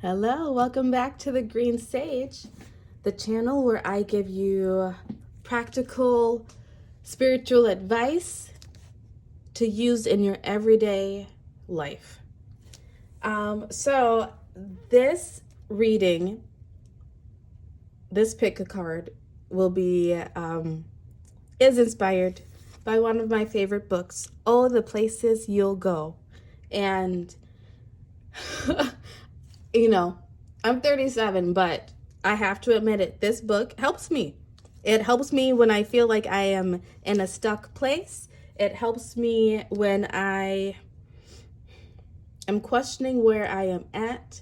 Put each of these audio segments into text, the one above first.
Hello, welcome back to the Green Sage, the channel where I give you practical spiritual advice to use in your everyday life. So this reading, this pick a card will be is inspired by one of my favorite books, Oh, the Places You'll Go. And I'm 37, but I have to admit it, this book helps me. It helps me when I feel like I am in a stuck place. It helps me when I am questioning where I am at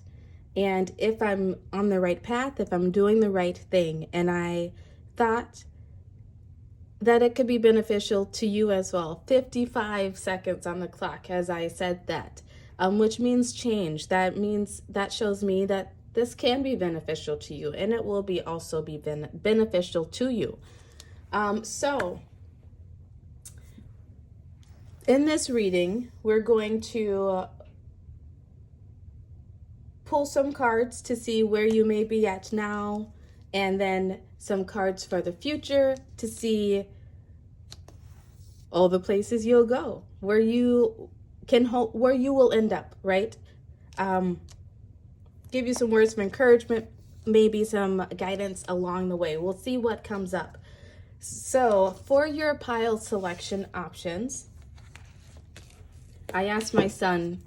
and if I'm on the right path, if I'm doing the right thing. And I thought that it could be beneficial to you as well. 55 seconds on the clock as I said that, which means change. That shows me that this can be beneficial to you, and it will also be beneficial to you. So in this reading, we're going to pull some cards to see where you may be at now, and then some cards for the future to see all the places you'll go, where you will end up, right? Give you some words of encouragement, maybe some guidance along the way. We'll see what comes up. So for your pile selection options, I asked my son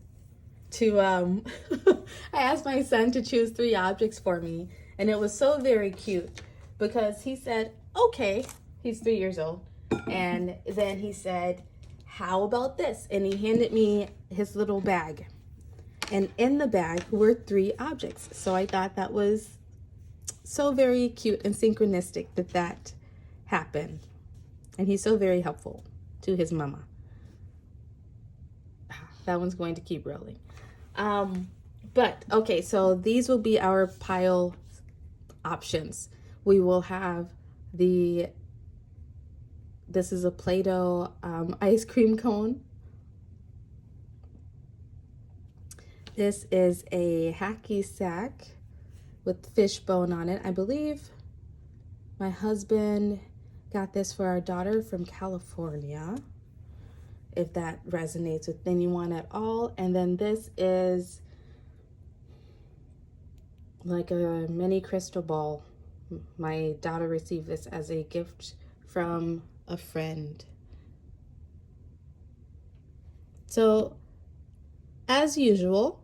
to choose 3 objects for me, and it was so very cute because he said, okay. He's 3 years old. And then he said, how about this? And he handed me his little bag. And in the bag were 3 objects. So I thought that was so very cute and synchronistic that happened. And he's so very helpful to his mama. That one's going to keep rolling. But okay, so these will be our pile options. We will have this is a Play-Doh ice cream cone. This is a hacky sack with fishbone on it. I believe my husband got this for our daughter from California, if that resonates with anyone at all. And then this is like a mini crystal ball. My daughter received this as a gift from a friend. So, as usual,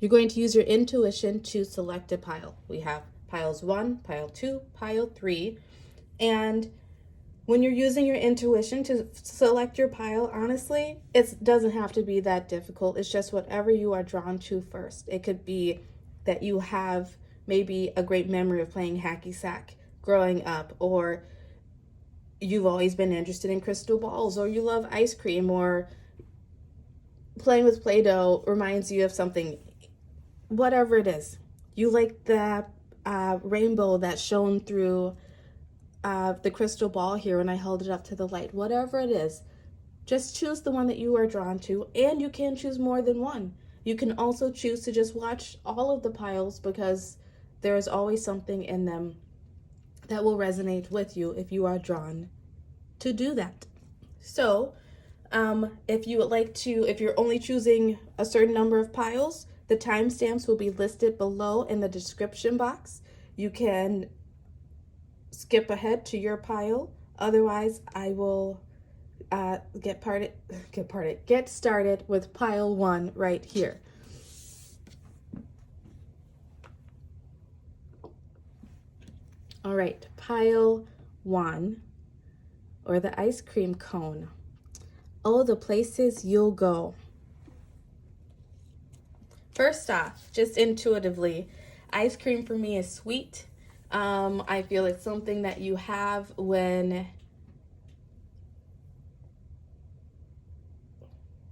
you're going to use your intuition to select a pile. We have piles 1, pile 2, pile 3, and when you're using your intuition to select your pile, honestly, it doesn't have to be that difficult. It's just whatever you are drawn to first. It could be that you have maybe a great memory of playing hacky sack growing up, or you've always been interested in crystal balls, or you love ice cream, or playing with Play-Doh reminds you of something. Whatever it is. You like the rainbow that shone through the crystal ball here when I held it up to the light. Whatever it is, just choose the one that you are drawn to, and you can choose more than one. You can also choose to just watch all of the piles because there is always something in them that will resonate with you if you are drawn to do that. So if you're only choosing a certain number of piles, the timestamps will be listed below in the description box. You can skip ahead to your pile. Otherwise, I will get started with pile 1 right here. All right, pile 1, or the ice cream cone. Oh, the places you'll go. First off, just intuitively, ice cream for me is sweet. I feel it's something that you have when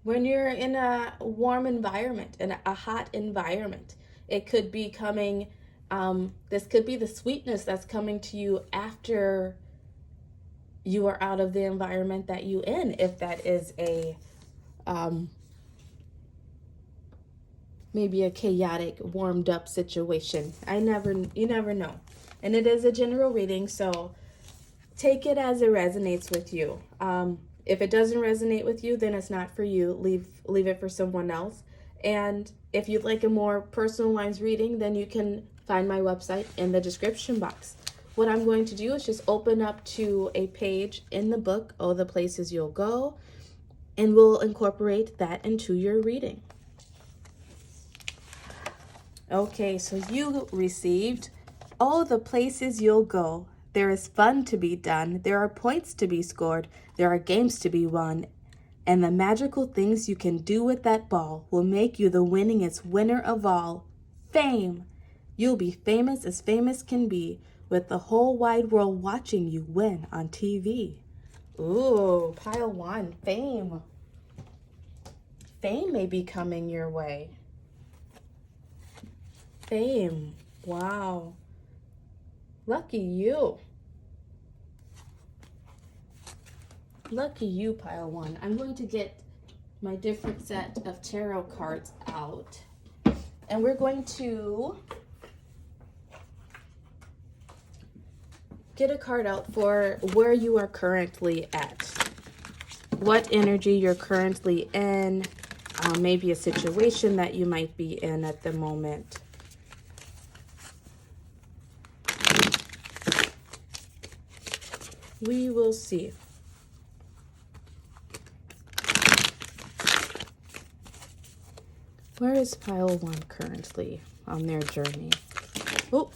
you're in a warm environment, in a hot environment. It could be coming, this could be the sweetness that's coming to you after you are out of the environment that you in, if that is a maybe a chaotic, warmed up situation. You never know. And it is a general reading, so take it as it resonates with you. If it doesn't resonate with you, then it's not for you. Leave it for someone else. And if you'd like a more personalized reading, then you can find my website in the description box. What I'm going to do is just open up to a page in the book, Oh, the Places You'll Go, and we'll incorporate that into your reading. Okay, so you received, Oh, the Places You'll Go. There is fun to be done. There are points to be scored. There are games to be won. And the magical things you can do with that ball will make you the winningest winner of all. Fame. You'll be famous as famous can be, with the whole wide world watching you win on TV. Ooh, pile one, fame. Fame may be coming your way. Fame. Wow. Lucky you. Lucky you, pile one. I'm going to get my different set of tarot cards out. And we're going to get a card out for where you are currently at. What energy you're currently in. Maybe a situation that you might be in at the moment. We will see. Where is pile one currently on their journey? Oh,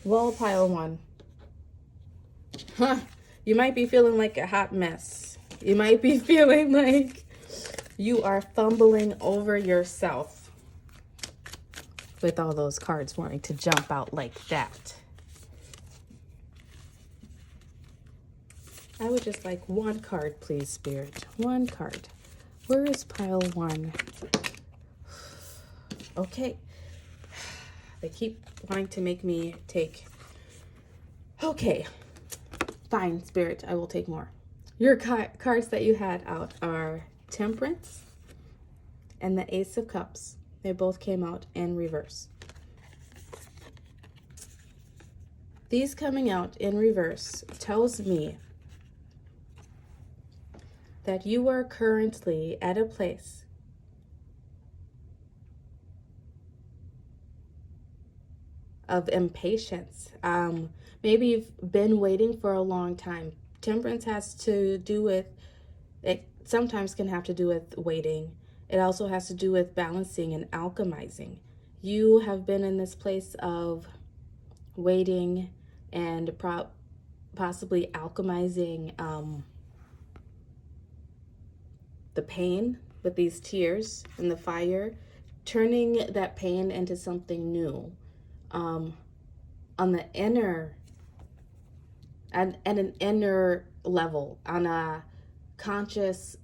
well, pile one. Huh. You might be feeling like a hot mess. You might be feeling like you are fumbling over yourself with all those cards wanting to jump out like that. I would just like one card, please, Spirit. One card. Where is pile one? Okay. They keep wanting to make me take. Okay. Fine, Spirit. I will take more. Your cards that you had out are Temperance and the Ace of Cups. They both came out in reverse. These coming out in reverse tells me that you are currently at a place of impatience. Maybe you've been waiting for a long time. Temperance has to do with, it sometimes can have to do with waiting. It also has to do with balancing and alchemizing. You have been in this place of waiting and possibly alchemizing the pain with these tears and the fire, turning that pain into something new. On the inner, at an inner level, on a conscious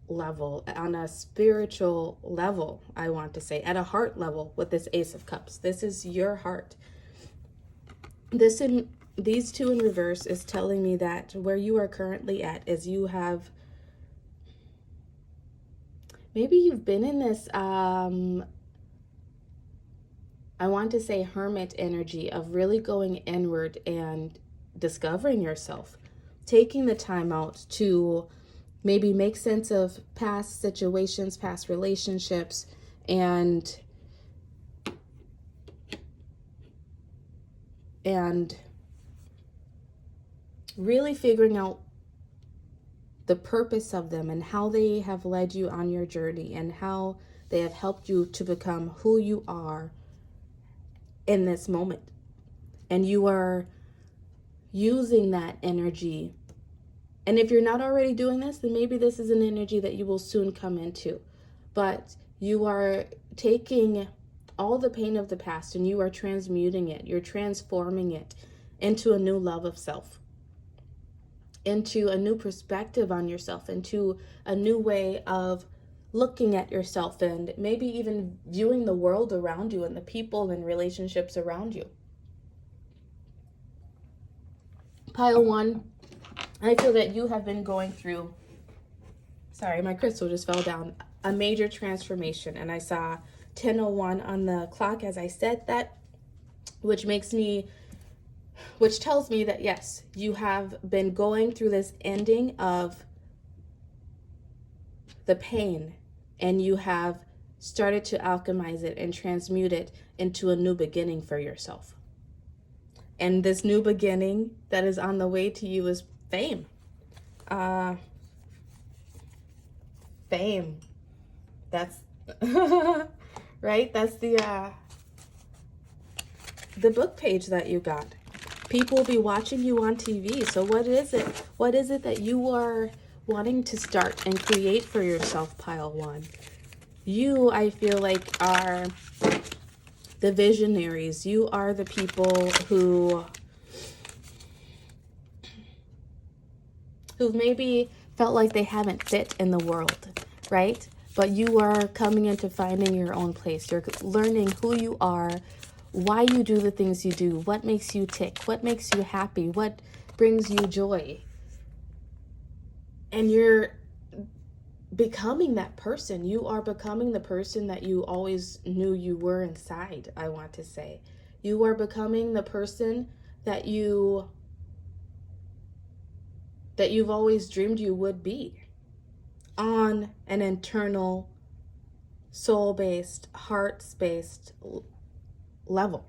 level, on a spiritual level, I want to say, at a heart level with this Ace of Cups. This is your heart. These two in reverse is telling me that where you are currently at is you have, maybe you've been in this, I want to say hermit energy of really going inward and discovering yourself, taking the time out to maybe make sense of past situations, past relationships, and really figuring out the purpose of them and how they have led you on your journey and how they have helped you to become who you are in this moment. And you are using that energy. And if you're not already doing this, then maybe this is an energy that you will soon come into. But you are taking all the pain of the past and you are transmuting it. You're transforming it into a new love of self, into a new perspective on yourself, into a new way of looking at yourself and maybe even viewing the world around you and the people and relationships around you. Pile one, I feel that you have been going through, sorry, my crystal just fell down, a major transformation. And I saw 10:01 on the clock as I said that, which tells me that yes, you have been going through this ending of the pain, and you have started to alchemize it and transmute it into a new beginning for yourself. And this new beginning that is on the way to you is fame. Fame. That's right? That's the book page that you got. People will be watching you on TV. So what is it? What is it that you are wanting to start and create for yourself, pile one? You, I feel like, are the visionaries. You are the people who've maybe felt like they haven't fit in the world, right? But you are coming into finding your own place. You're learning who you are, why you do the things you do, what makes you tick, what makes you happy, what brings you joy. And you're becoming that person. You are becoming the person that you always knew you were inside, I want to say. You are becoming the person that you've always dreamed you would be, on an internal, soul-based, heart-based level.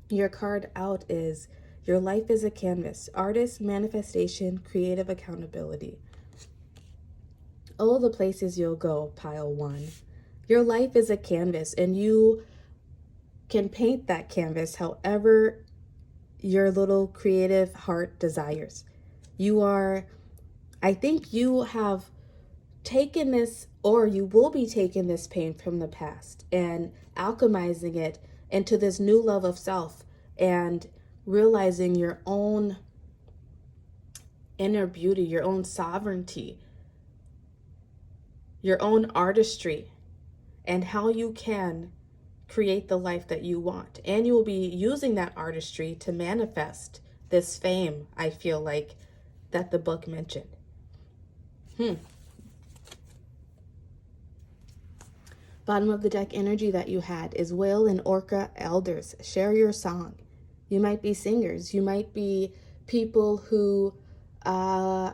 Your card out is, your life is a canvas, artist, manifestation, creative accountability. Oh, the places you'll go, pile one. Your life is a canvas, and you can paint that canvas however your little creative heart desires. I think you have taken this, or you will be taking this pain from the past and alchemizing it into this new love of self and realizing your own inner beauty, your own sovereignty, your own artistry, and how you can create the life that you want. And you will be using that artistry to manifest this fame, I feel like, that the book mentioned. Bottom of the deck energy that you had is whale and orca elders. Share your song. You might be singers. You might be people who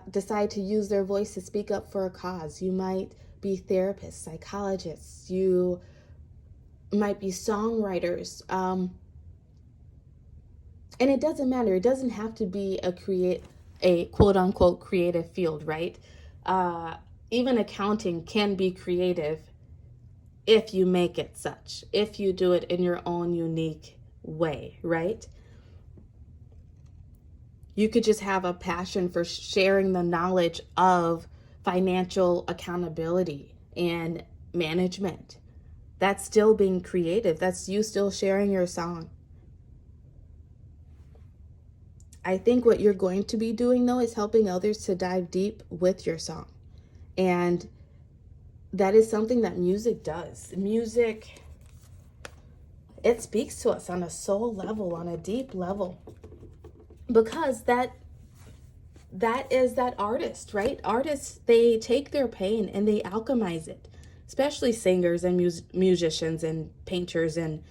decide to use their voice to speak up for a cause. You might be therapists, psychologists. You might be songwriters. And it doesn't matter. It doesn't have to be a quote unquote creative field, right? Even accounting can be creative if you make it such, if you do it in your own unique way, right? You could just have a passion for sharing the knowledge of financial accountability and management. That's still being creative. That's you still sharing your song. I think what you're going to be doing, though, is helping others to dive deep with your song. And that is something that music does. Music, it speaks to us on a soul level, on a deep level. Because that is that artist, right? Artists, they take their pain and they alchemize it. Especially singers and musicians and painters and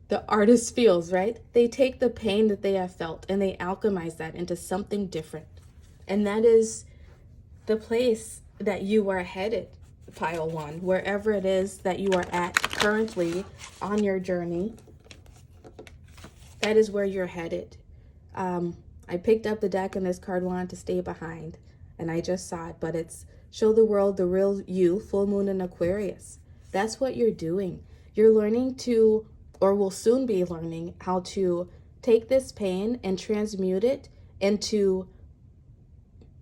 the artist feels, right? They take the pain that they have felt and they alchemize that into something different. And that is the place that you are headed, pile one. Wherever it is that you are at currently on your journey, that is where you're headed. I picked up the deck and this card wanted to stay behind. And I just saw it, but it's show the world the real you, full moon in Aquarius. That's what you're doing. You're learning to, or will soon be learning, how to take this pain and transmute it into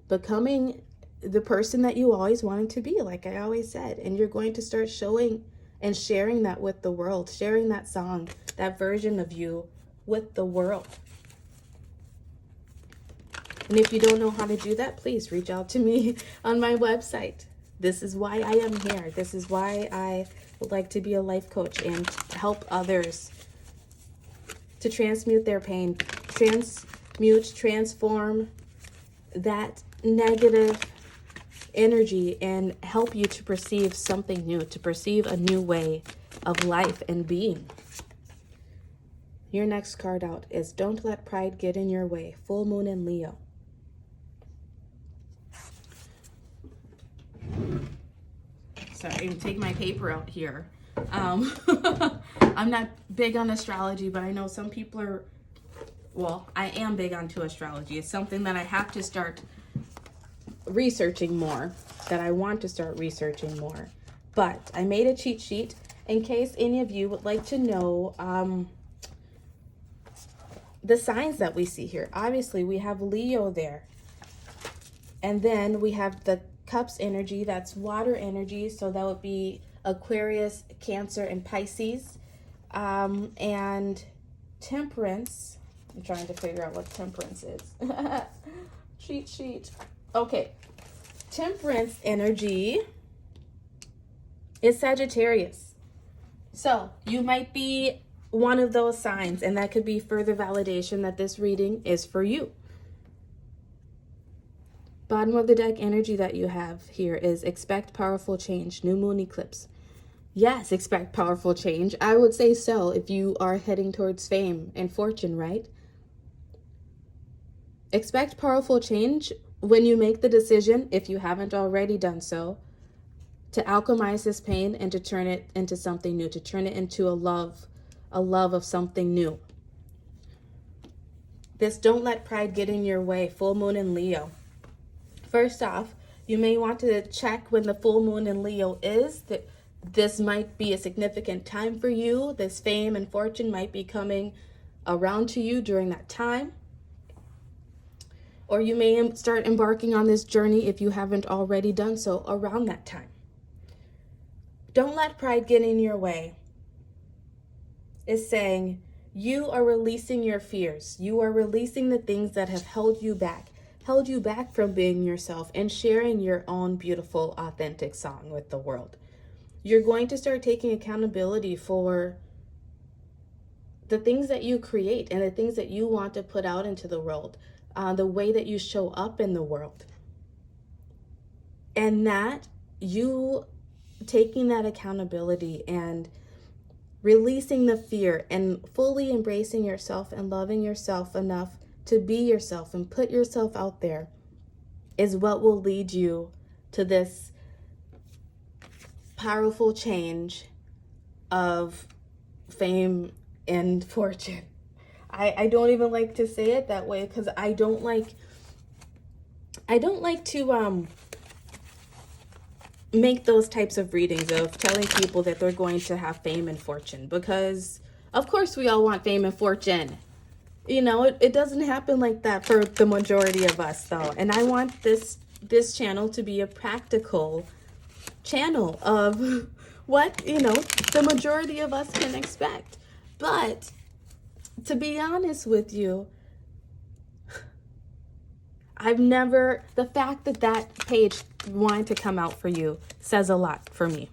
becoming the person that you always wanted to be, like I always said. And you're going to start showing and sharing that with the world, sharing that song, that version of you with the world. And if you don't know how to do that, please reach out to me on my website. This is why I am here. This is why I would like to be a life coach and help others to transmute their pain, transform that negative energy and help you to perceive something new, to perceive a new way of life and being. Your next card out is Don't Let Pride Get in Your Way, full moon in Leo. Sorry, I'm taking my paper out here. I'm not big on astrology, but I know some people are, well, I am big onto astrology. It's something that I have to start researching more, that I want to start researching more. But I made a cheat sheet in case any of you would like to know the signs that we see here. Obviously, we have Leo there. And then we have the Cups energy, that's water energy. So that would be Aquarius, Cancer, and Pisces. And Temperance. I'm trying to figure out what Temperance is. Cheat sheet. Okay. Temperance energy is Sagittarius. So you might be one of those signs, and that could be further validation that this reading is for you. Bottom of the deck energy that you have here is expect powerful change, new moon eclipse. Yes, expect powerful change. I would say so if you are heading towards fame and fortune, right? Expect powerful change when you make the decision, if you haven't already done so, to alchemize this pain and to turn it into something new, to turn it into a love of something new. This Don't Let Pride Get in Your Way, full moon in Leo. First off, you may want to check when the full moon in Leo is. That this might be a significant time for you. This fame and fortune might be coming around to you during that time. Or you may start embarking on this journey, if you haven't already done so, around that time. Don't let pride get in your way is saying you are releasing your fears. You are releasing the things that have held you back from being yourself and sharing your own beautiful, authentic song with the world. You're going to start taking accountability for the things that you create and the things that you want to put out into the world, the way that you show up in the world. And that you taking that accountability and releasing the fear and fully embracing yourself and loving yourself enough to be yourself and put yourself out there is what will lead you to this powerful change of fame and fortune. I don't even like to say it that way because I don't like to make those types of readings of telling people that they're going to have fame and fortune, because of course we all want fame and fortune. You know, it doesn't happen like that for the majority of us, though. And I want this channel to be a practical channel of what, the majority of us can expect. But to be honest with you, the fact that page wanted to come out for you says a lot for me.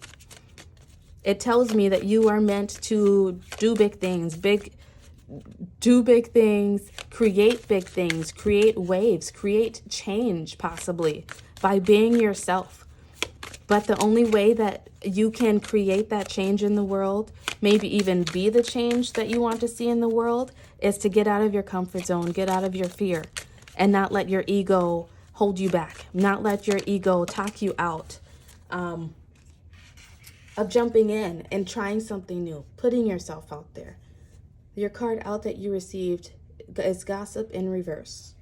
It tells me that you are meant to do big things, create big things, create waves, create change possibly by being yourself. But the only way that you can create that change in the world, maybe even be the change that you want to see in the world, is to get out of your comfort zone, get out of your fear, and not let your ego hold you back, not let your ego talk you out of jumping in and trying something new, putting yourself out there. Your card out that you received is Gossip in reverse.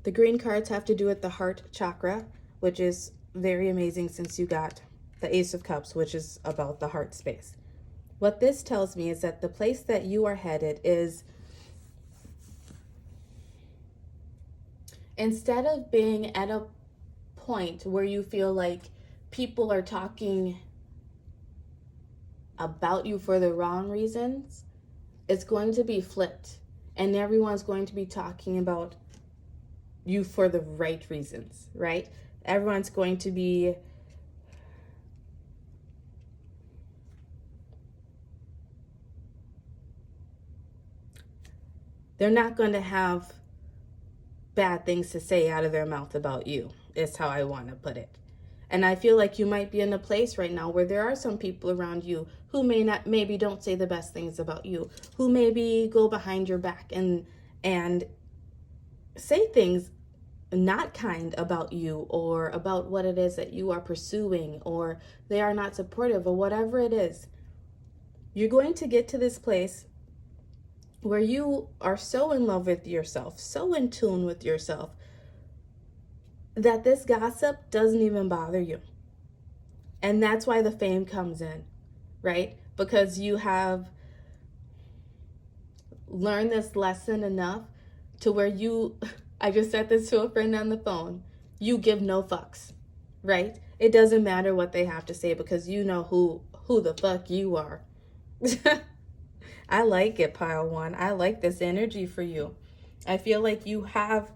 The green cards have to do with the heart chakra, which is very amazing since you got the Ace of Cups, which is about the heart space. What this tells me is that the place that you are headed is, instead of being at a point where you feel like people are talking about you for the wrong reasons, it's going to be flipped. And everyone's going to be talking about you for the right reasons, right? Everyone's going to be they're not going to have bad things to say out of their mouth about you. is how I want to put it. And I feel like you might be in a place right now where there are some people around you who maybe don't say the best things about you, who maybe go behind your back and say things not kind about you or about what it is that you are pursuing, or they are not supportive, or whatever it is. You're going to get to this place where you are so in love with yourself, so in tune with yourself, that this gossip doesn't even bother you. And that's why the fame comes in, right? Because you have learned this lesson enough to where I just said this to a friend on the phone, you give no fucks, right? It doesn't matter what they have to say because you know who the fuck you are. I like it, pile one. I like this energy for you. I feel like you have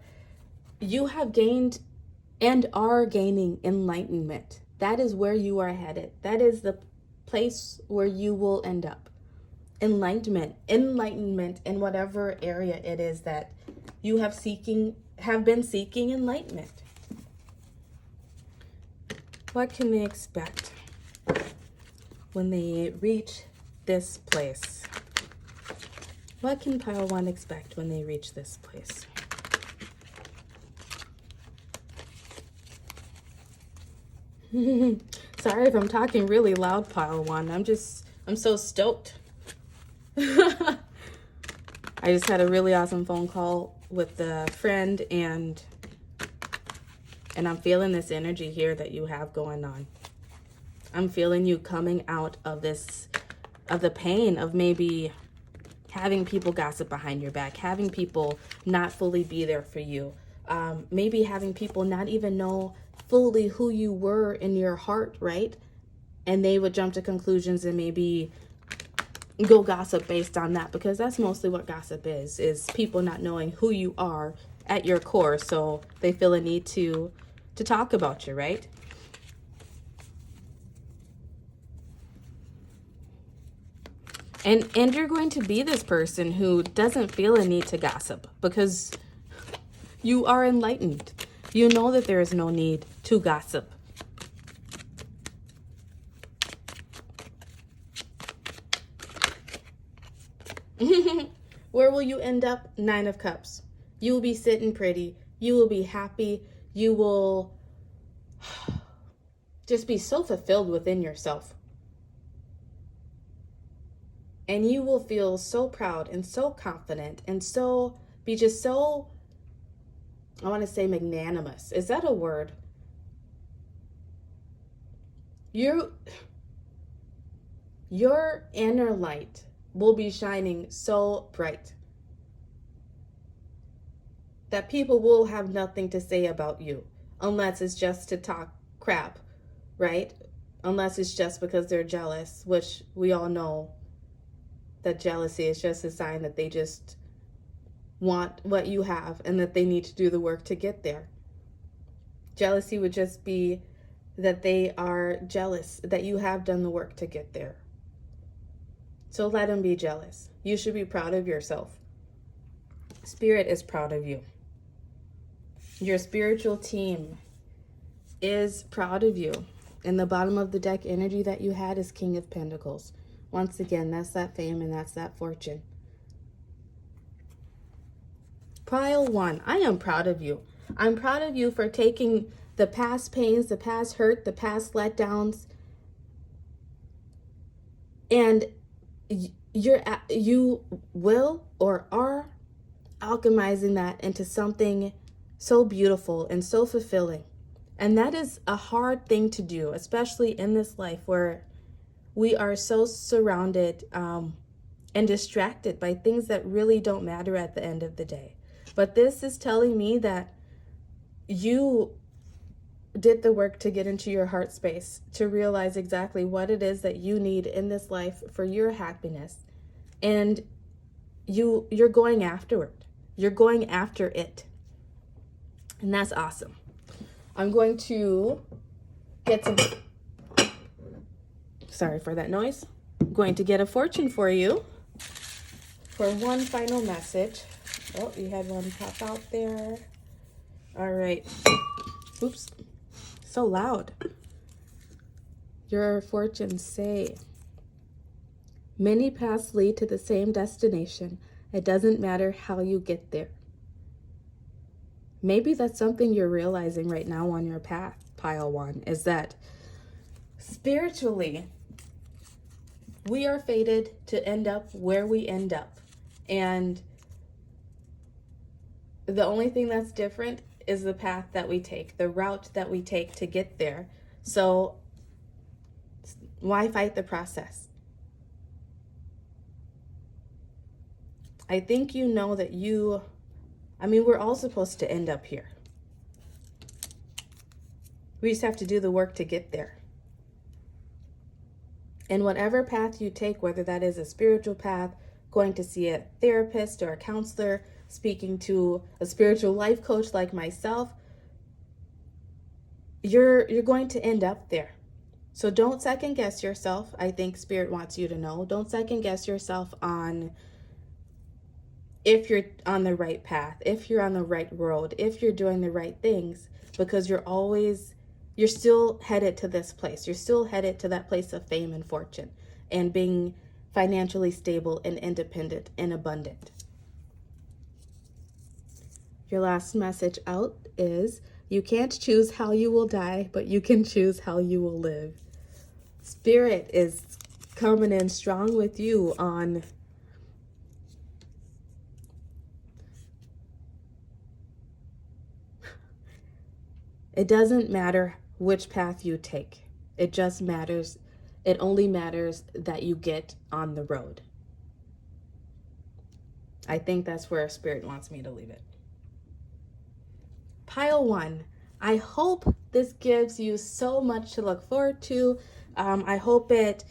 gained and are gaining enlightenment. That is where you are headed. That is the place where you will end up. Enlightenment in whatever area it is that you have been seeking enlightenment. What can they expect when they reach this place? What can pile one expect when they reach this place? Sorry if I'm talking really loud, pile one. I'm so stoked. I just had a really awesome phone call with a friend, and I'm feeling this energy here that you have going on. I'm feeling you coming out of the pain of maybe having people gossip behind your back, having people not fully be there for you, maybe having people not even know fully who you were in your heart, right? And they would jump to conclusions and maybe go gossip based on that, because that's mostly what gossip is people not knowing who you are at your core, so they feel a need to talk about you, right? And you're going to be this person who doesn't feel a need to gossip because you are enlightened. You know that there is no need to gossip. Where will you end up? 9 of Cups. You will be sitting pretty. You will be happy. You will just be so fulfilled within yourself. And you will feel so proud and so confident and be just so, I want to say magnanimous. Is that a word? Your inner light will be shining so bright that people will have nothing to say about you unless it's just to talk crap, right? Unless it's just because they're jealous, which we all know that jealousy is just a sign that they just want what you have and that they need to do the work to get there. Jealousy would just be that they are jealous that you have done the work to get there. So let them be jealous. You should be proud of yourself. Spirit is proud of you. Your spiritual team is proud of you. And the bottom of the deck energy that you had is King of Pentacles. Once again, that's that fame and that's that fortune. Pile 1, I am proud of you. I'm proud of you for taking the past pains, the past hurt, the past letdowns, and you will or are alchemizing that into something so beautiful and so fulfilling. And that is a hard thing to do, especially in this life where we are so surrounded and distracted by things that really don't matter at the end of the day. But this is telling me that you did the work to get into your heart space, to realize exactly what it is that you need in this life for your happiness. And you're going after it. You're going after it. And that's awesome. I'm going to get some... Sorry for that noise. I'm going to get a fortune for you for one final message. Oh, you had one pop out there. All right. Oops, so loud. Your fortunes say, many paths lead to the same destination. It doesn't matter how you get there. Maybe that's something you're realizing right now on your path, pile 1, is that spiritually, we are fated to end up where we end up. And the only thing that's different is the path that we take, the route that we take to get there. So why fight the process? I think you know that we're all supposed to end up here. We just have to do the work to get there. And whatever path you take, whether that is a spiritual path, going to see a therapist or a counselor, speaking to a spiritual life coach like myself, you're going to end up there. So don't second guess yourself. I think Spirit wants you to know. Don't second guess yourself on if you're on the right path, if you're on the right road, if you're doing the right things, because you're still headed to this place. You're still headed to that place of fame and fortune and being financially stable and independent and abundant. Your last message out is, you can't choose how you will die, but you can choose how you will live. Spirit is coming in strong with you on it doesn't matter which path you take. It only matters that you get on the road. I think that's where Spirit wants me to leave it. Pile 1, I hope this gives you so much to look forward to. I hope it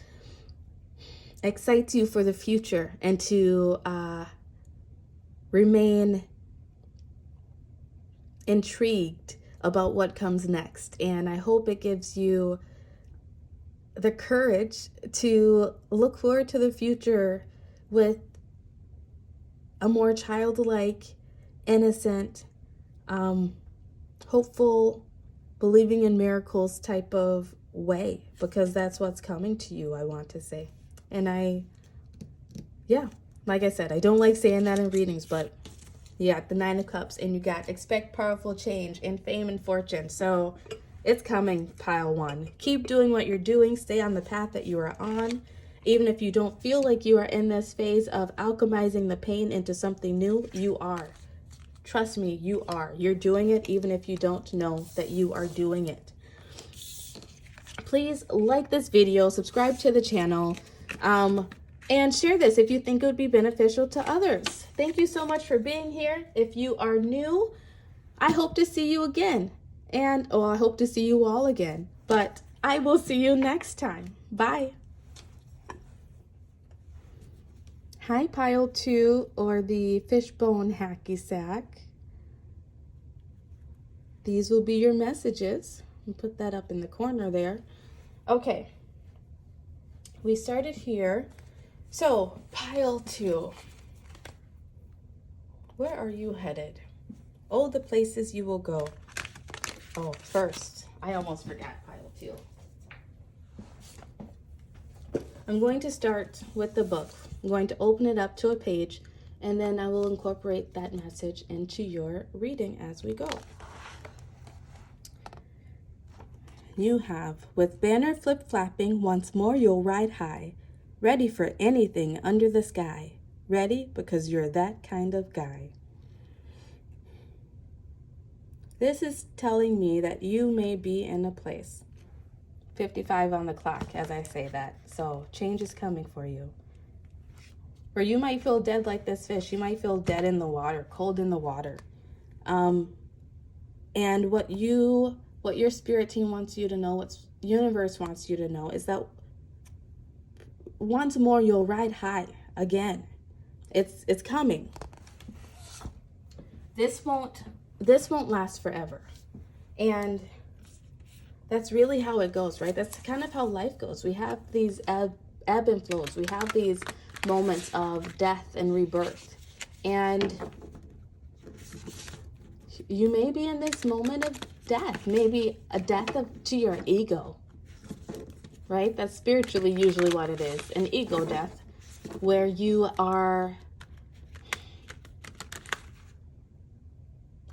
excites you for the future and to remain intrigued about what comes next. And I hope it gives you the courage to look forward to the future with a more childlike, innocent, hopeful, believing in miracles type of way, because that's what's coming to you, I want to say. And like I said, I don't like saying that in readings, but you got the 9 of Cups and you got expect powerful change and fame and fortune. So it's coming, pile 1. Keep doing what you're doing. Stay on the path that you are on. Even if you don't feel like you are in this phase of alchemizing the pain into something new, you are. Trust me, you are. You're doing it even if you don't know that you are doing it. Please like this video, subscribe to the channel, and share this if you think it would be beneficial to others. Thank you so much for being here. If you are new, I hope to see you again. And, I hope to see you all again. But I will see you next time. Bye. Hi, pile 2, or the fishbone hacky sack. These will be your messages. I'll put that up in the corner there. Okay. We started here. So, pile 2. Where are you headed? Oh, the places you will go. Oh, first, I almost forgot pile 2. I'm going to start with the book. I'm going to open it up to a page, and then I will incorporate that message into your reading as we go. You have, with banner flip-flapping, once more you'll ride high, ready for anything under the sky. Ready because you're that kind of guy. This is telling me that you may be in a place. 55 on the clock as I say that. So change is coming for you. Or you might feel dead like this fish. You might feel dead in the water, cold in the water. And what your spirit team wants you to know, what universe wants you to know, is that once more you'll ride high again. It's coming. This won't last forever. And that's really how it goes, right? That's kind of how life goes. We have these ebb and flows. We have these moments of death and rebirth. And you may be in this moment death, maybe a death to your ego, right? That's spiritually usually what it is, an ego death, where you're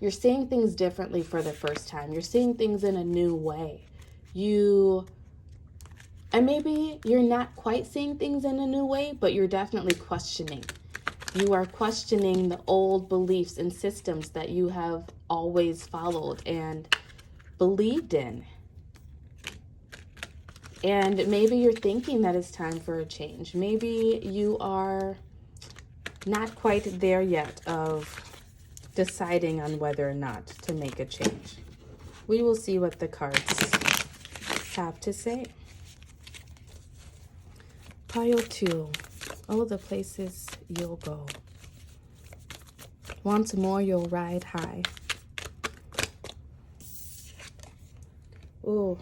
seeing things differently for the first time. You're seeing things in a new way. And maybe you're not quite seeing things in a new way, but you're definitely questioning. You are questioning the old beliefs and systems that you have always followed and believed in. And maybe you're thinking that it's time for a change. Maybe you are not quite there yet of deciding on whether or not to make a change. We will see what the cards have to say. Pile 2. Oh, the places you'll go. Once more, you'll ride high. Oh,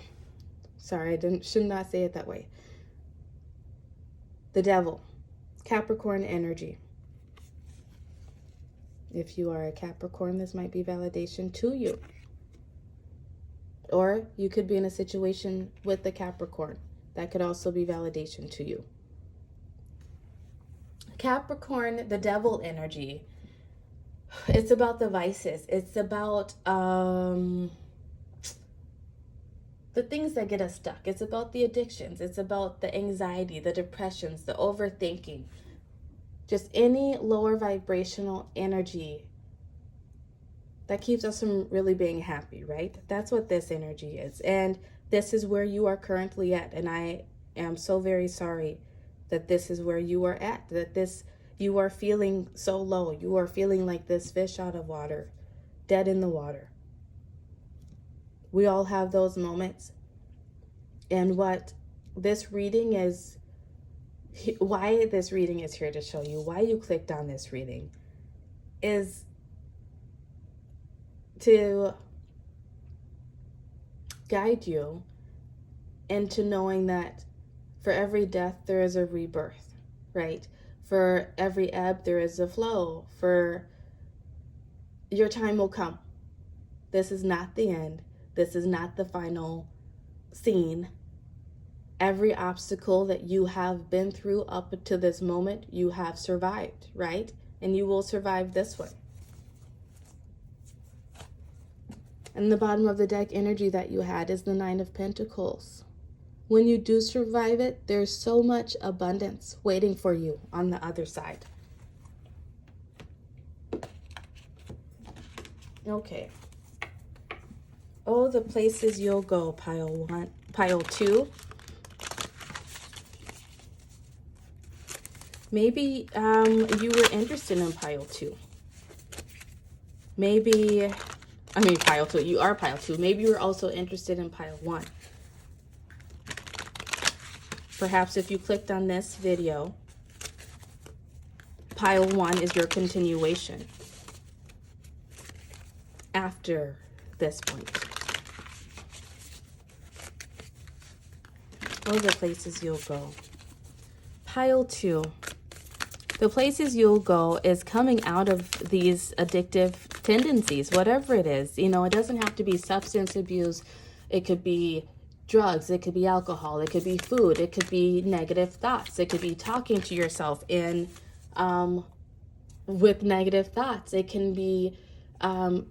sorry, should not say it that way. The Devil, Capricorn energy. If you are a Capricorn, this might be validation to you. Or you could be in a situation with the Capricorn. That could also be validation to you. Capricorn, the Devil energy. It's about the vices. It's about the things that get us stuck. It's about the addictions. It's about the anxiety, the depressions, the overthinking. Just any lower vibrational energy that keeps us from really being happy, right? That's what this energy is. And this is where you are currently at. And I am so very sorry that this is where you are at, that you are feeling so low. You are feeling like this fish out of water, dead in the water. We all have those moments. And what this reading is, why this reading is here to show you, why you clicked on this reading, is to guide you into knowing that for every death there is a rebirth, right? For every ebb there is a flow. For your time will come. This is not the end. This is not the final scene. Every obstacle that you have been through up to this moment, you have survived, right? And you will survive this one. And the bottom of the deck energy that you had is the Nine of Pentacles. When you do survive it, there's so much abundance waiting for you on the other side. Okay. Oh, the places you'll go, pile 2. Maybe you were interested in pile 2. Pile 2. You are pile 2. Maybe you were also interested in pile 1. Perhaps if you clicked on this video, pile 1 is your continuation after this point. Oh, the places you'll go. Pile 2. The places you'll go is coming out of these addictive tendencies, whatever it is. You know, it doesn't have to be substance abuse. It could be drugs. It could be alcohol. It could be food. It could be negative thoughts. It could be talking to yourself with negative thoughts. It can be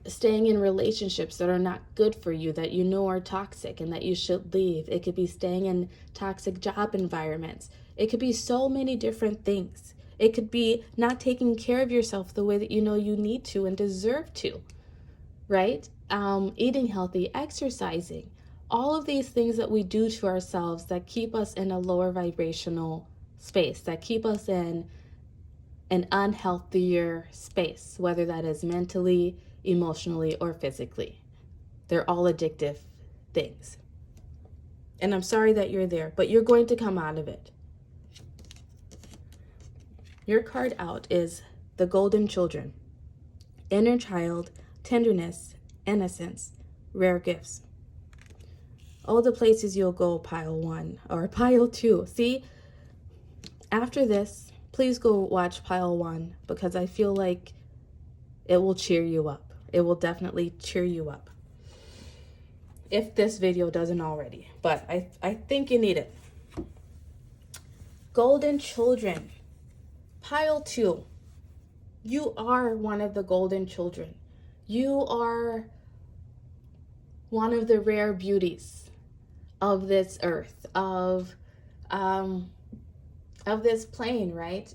staying in relationships that are not good for you, that you know are toxic and that you should leave. It could be staying in toxic job environments. It could be so many different things. It could be not taking care of yourself the way that you know you need to and deserve to, right? Eating healthy, exercising, all of these things that we do to ourselves that keep us in a lower vibrational space, that keep us in an unhealthier space, whether that is mentally, emotionally, or physically. They're all addictive things. And I'm sorry that you're there, but you're going to come out of it. Your card out is the Golden Children. Inner child, tenderness, innocence, rare gifts. All the places you'll go, pile 1 or pile 2. See, after this, please go watch pile 1 because I feel like it will cheer you up. It will definitely cheer you up. if this video doesn't already, but I think you need it. Golden children, pile 2. You are one of the golden children. You are one of the rare beauties of this earth, of this plane, right?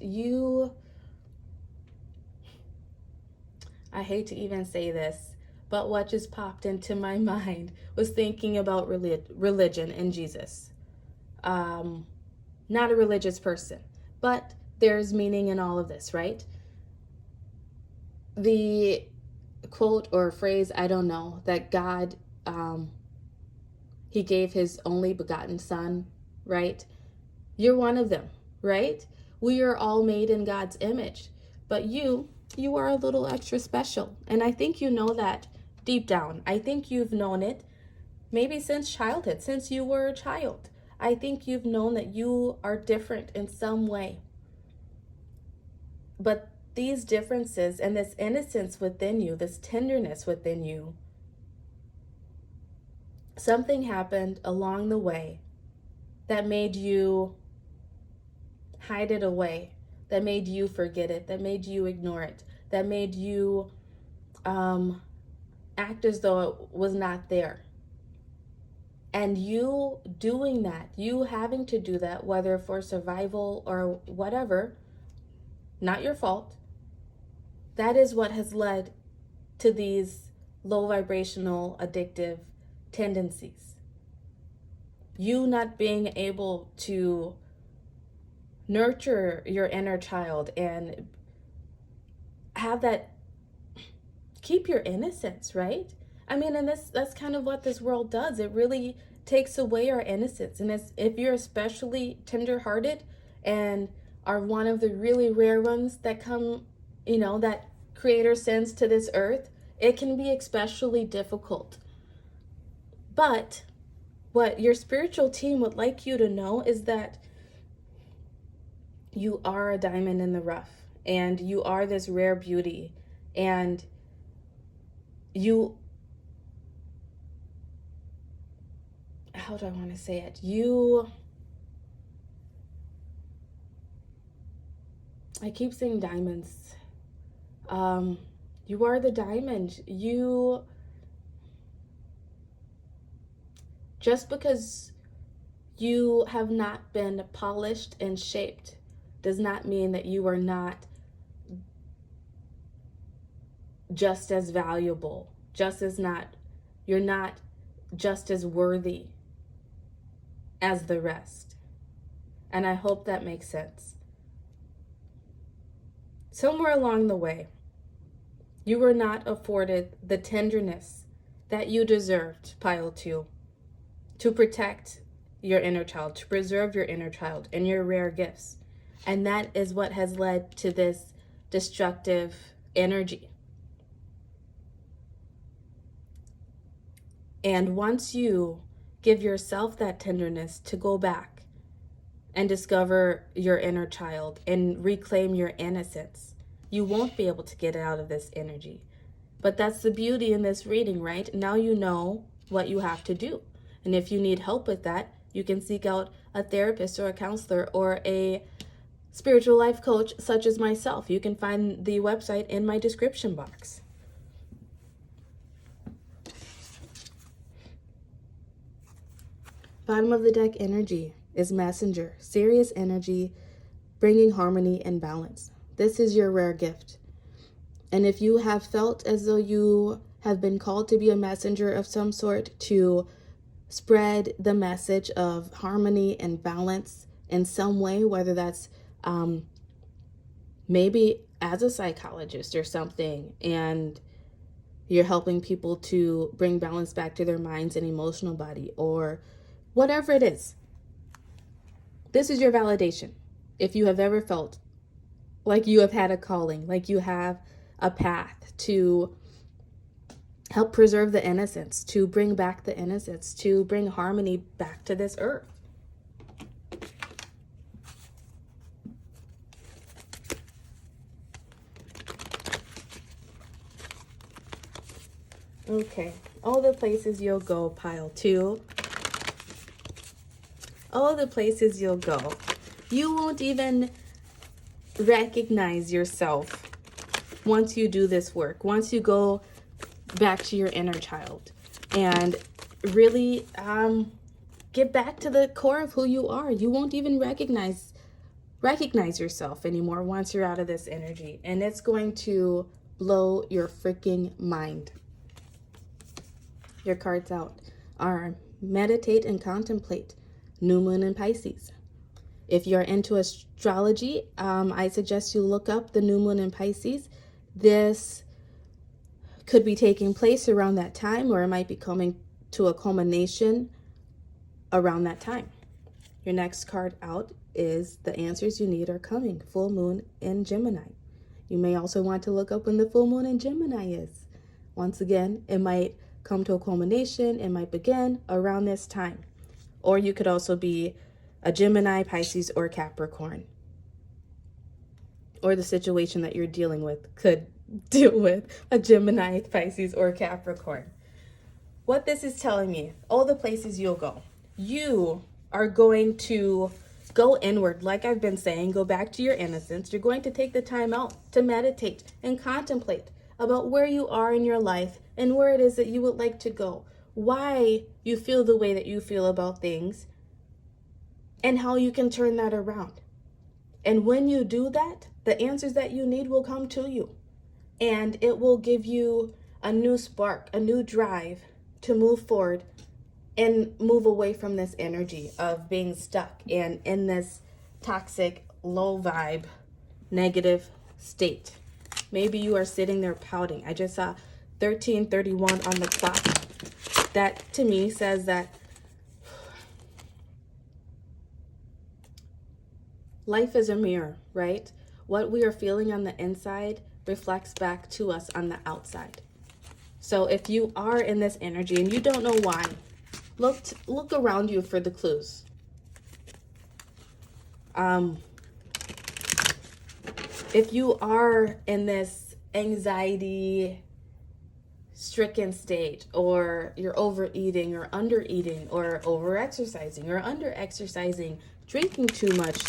I hate to even say this, but what just popped into my mind was thinking about religion and Jesus. Not a religious person, but there's meaning in all of this, right? The quote or phrase, I don't know, that God, he gave his only begotten son, right? You're one of them, right? We are all made in God's image, but you are a little extra special. And I think you know that deep down. I think you've known it maybe since childhood, since you were a child. I think you've known that you are different in some way. But these differences and this innocence within you, this tenderness within you, something happened along the way that made you hide it away, that made you forget it, that made you ignore it, that made you act as though it was not there. And you doing that, you having to do that, whether for survival or whatever, not your fault, that is what has led to these low vibrational addictive tendencies. You not being able to nurture your inner child and have that, keep your innocence, right? I mean, and that's kind of what this world does. It really takes away our innocence. And if you're especially tender-hearted and are one of the really rare ones that come, that Creator sends to this earth, it can be especially difficult. But what your spiritual team would like you to know is that you are a diamond in the rough, and you are this rare beauty, and how do I want to say it? I keep saying diamonds. You are the diamond. Just because you have not been polished and shaped does not mean that you are not just as valuable, you're not just as worthy as the rest. And I hope that makes sense. Somewhere along the way, you were not afforded the tenderness that you deserved, pile 2, to protect your inner child, to preserve your inner child and your rare gifts. And that is what has led to this destructive energy. And once you give yourself that tenderness to go back and discover your inner child and reclaim your innocence, you won't be able to get out of this energy. But that's the beauty in this reading, right? Now you know what you have to do. And if you need help with that, you can seek out a therapist or a counselor or a spiritual life coach such as myself. You can find the website in my description box. Bottom of the deck energy is messenger, serious energy, bringing harmony and balance. This is your rare gift. And if you have felt as though you have been called to be a messenger of some sort to spread the message of harmony and balance in some way, whether that's maybe as a psychologist or something, and you're helping people to bring balance back to their minds and emotional body, or whatever it is, this is your validation. If you have ever felt like you have had a calling, like you have a path to help preserve the innocence, to bring back the innocence, to bring harmony back to this earth. Okay, all the places you'll go, pile 2. All the places you'll go. You won't even recognize yourself once you do this work, once you go back to your inner child and really get back to the core of who you are. You won't even recognize yourself anymore once you're out of this energy, and it's going to blow your freaking mind. Your cards out are meditate and contemplate, new moon in Pisces. If you're into astrology, I suggest you look up the new moon in Pisces. This could be taking place around that time, or it might be coming to a culmination around that time. Your next card out is the answers you need are coming, full moon in Gemini. You may also want to look up when the full moon in Gemini is. Once again, it might come to a culmination, it might begin around this time. Or you could also be a Gemini, Pisces, or Capricorn. Or the situation that you're dealing with could deal with a Gemini, Pisces, or Capricorn. What this is telling me, all the places you'll go, you are going to go inward. Like I've been saying, go back to your innocence. You're going to take the time out to meditate and contemplate about where you are in your life and where it is that you would like to go, why you feel the way that you feel about things, and how you can turn that around. And when you do that, the answers that you need will come to you. And it will give you a new spark, a new drive to move forward and move away from this energy of being stuck and in this toxic, low vibe, negative state. Maybe you are sitting there pouting. I just saw 13:31 on the clock. That to me says that life is a mirror, right? What we are feeling on the inside reflects back to us on the outside. So if you are in this energy and you don't know why, look around you for the clues. If you are in this anxiety-stricken state, or you're overeating or undereating or over-exercising or under-exercising, drinking too much,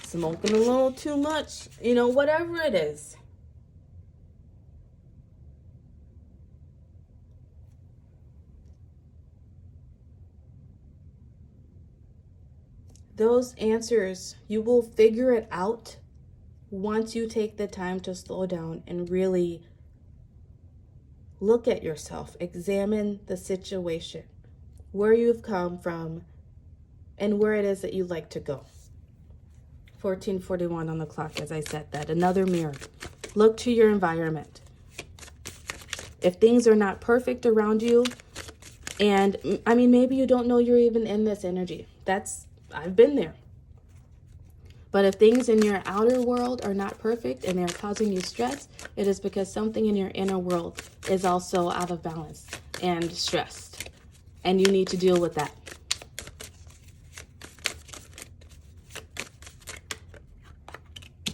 smoking a little too much, whatever it is, those answers, you will figure it out once you take the time to slow down and really look at yourself, examine the situation, where you've come from, and where it is that you'd like to go. 14:41 on the clock, as I said that. Another mirror. Look to your environment. If things are not perfect around you, and maybe you don't know you're even in this energy. I've been there. But if things in your outer world are not perfect and they're causing you stress, it is because something in your inner world is also out of balance and stressed. And you need to deal with that.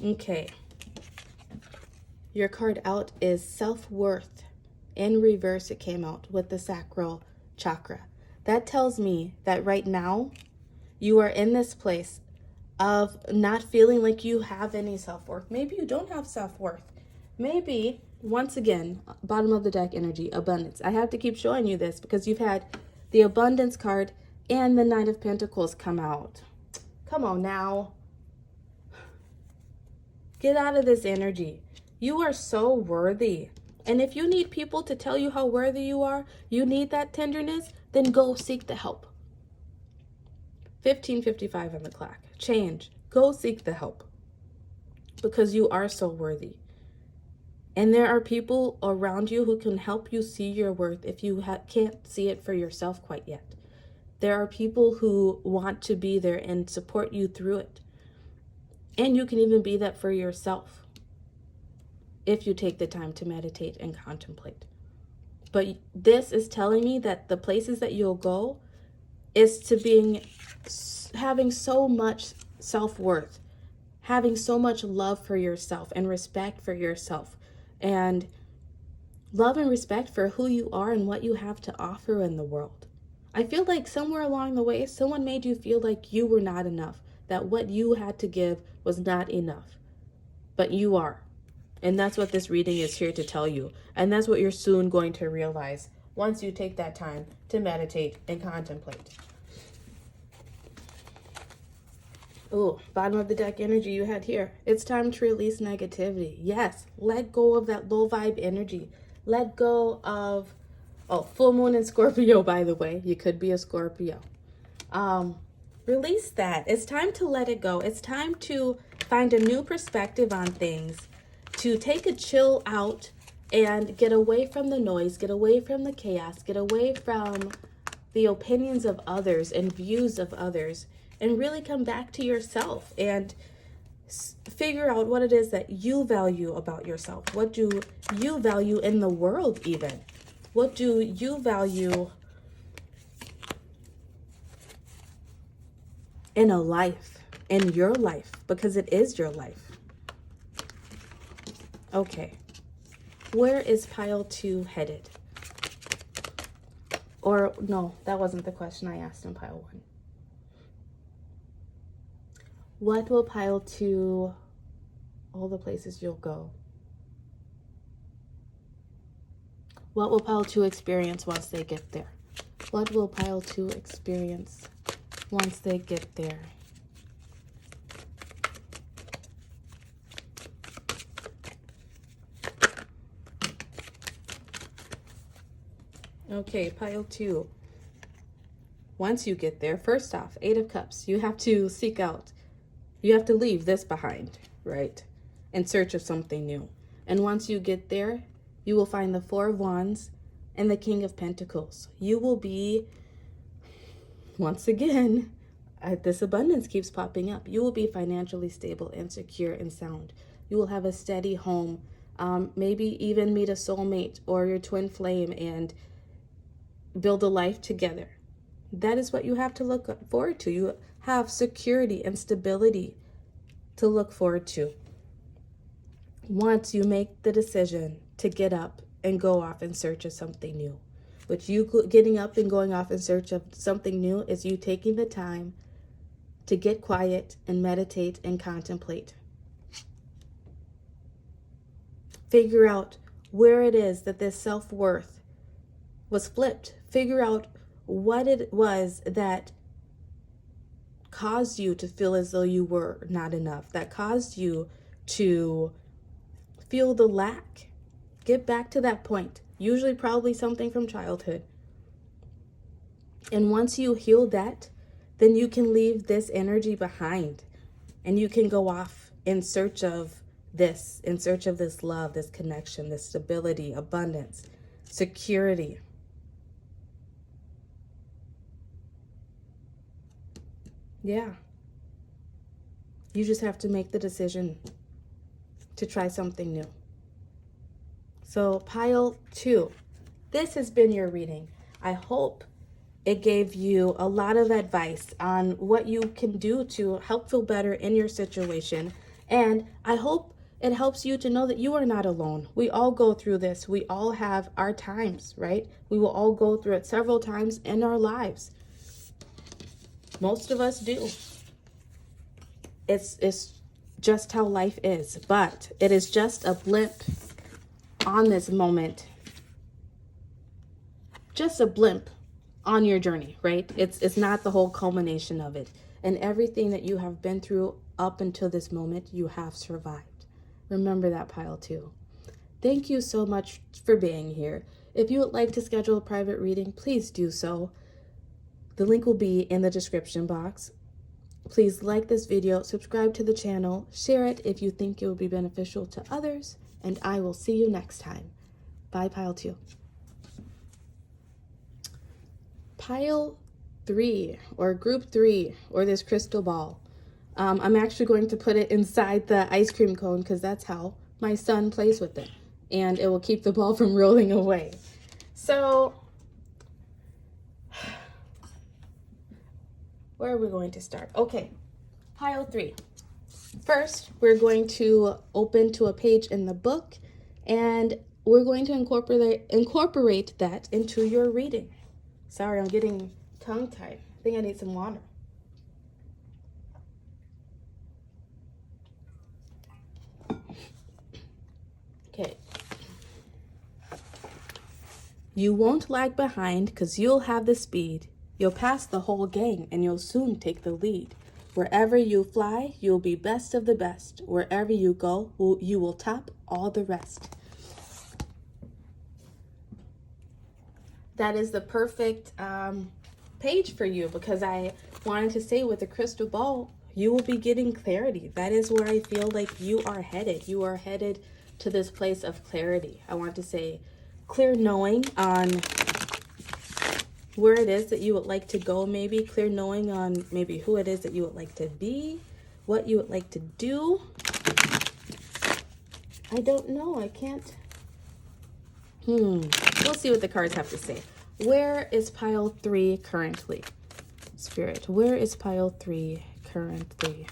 Okay. Your card out is self-worth. In reverse, it came out with the sacral chakra. That tells me that right now, you are in this place of not feeling like you have any self-worth. Maybe you don't have self-worth. Maybe, once again, bottom of the deck energy, abundance. I have to keep showing you this because you've had the abundance card and the Knight of Pentacles come out. Come on now. Get out of this energy. You are so worthy. And if you need people to tell you how worthy you are, you need that tenderness, then go seek the help. 15:55 on the clock. Change. Go seek the help. Because you are so worthy. And there are people around you who can help you see your worth if you can't see it for yourself quite yet. There are people who want to be there and support you through it. And you can even be that for yourself if you take the time to meditate and contemplate. But this is telling me that the places that you'll go is to having so much self-worth, having so much love for yourself and respect for yourself, and love and respect for who you are and what you have to offer in the world. I feel like somewhere along the way, someone made you feel like you were not enough, that what you had to give was not enough, but you are. And that's what this reading is here to tell you. And that's what you're soon going to realize once you take that time to meditate and contemplate. Oh, bottom of the deck energy you had here. It's time to release negativity. Yes, let go of that low vibe energy. Let go of, full moon in Scorpio, by the way. You could be a Scorpio. Release that. It's time to let it go. It's time to find a new perspective on things, to take a chill out and get away from the noise, get away from the chaos, get away from the opinions of others and views of others, and really come back to yourself and figure out what it is that you value about yourself. What do you value in the world even? What do you value in a life, in your life? Because it is your life. Okay. Where is pile 2 headed? Or no, that wasn't the question I asked in pile 1. What will pile 2, all the places you'll go? What will pile 2 experience once they get there? What will pile 2 experience once they get there? Okay, pile 2. Once you get there, first off, 8 of Cups, you have to seek out. You have to leave this behind, right? In search of something new. And once you get there, you will find the 4 of Wands and the King of Pentacles. You will be, once again, this abundance keeps popping up. You will be financially stable and secure and sound. You will have a steady home. Maybe even meet a soulmate or your twin flame and build a life together. That is what you have to look forward to. You have security and stability to look forward to. Once you make the decision to get up and go off in search of something new, which you getting up and going off in search of something new is you taking the time to get quiet and meditate and contemplate. Figure out where it is that this self-worth was flipped. Figure out what it was that caused you to feel as though you were not enough, that caused you to feel the lack. Get back to that point, usually probably something from childhood. And once you heal that, then you can leave this energy behind and you can go off in search of this, in search of this love, this connection, this stability, abundance, security. Yeah. You just have to make the decision to try something new. So pile 2, this has been your reading. I hope it gave you a lot of advice on what you can do to help feel better in your situation. And I hope it helps you to know that you are not alone. We all go through this. We all have our times, right? We will all go through it several times in our lives. Most of us do. It's just how life is, but it is just a blip on this moment. Just a blimp on your journey, right? It's not the whole culmination of it. And everything that you have been through up until this moment, you have survived. Remember that, pile 2. Thank you so much for being here. If you would like to schedule a private reading, please do so. The link will be in the description box. Please like this video, subscribe to the channel, share it if you think it will be beneficial to others, and I will see you next time. Bye, pile 2. Pile 3, or group 3, or this crystal ball. I'm actually going to put it inside the ice cream cone because that's how my son plays with it, and it will keep the ball from rolling away. So where are we going to start? Okay, pile 3. First, we're going to open to a page in the book, and we're going to incorporate that into your reading. Sorry, I'm getting tongue-tied. I think I need some water. Okay. You won't lag behind because you'll have the speed. You'll pass the whole gang and you'll soon take the lead. Wherever you fly, you'll be best of the best. Wherever you go, you will top all the rest. That is the perfect page for you, because I wanted to say with the crystal ball, you will be getting clarity. That is where I feel like you are headed. You are headed to this place of clarity. I want to say clear knowing on where it is that you would like to go, maybe clear knowing on maybe who it is that you would like to be, what you would like to do. I don't know. I can't. We'll see what the cards have to say. Where is pile 3 currently? Spirit, where is pile 3 currently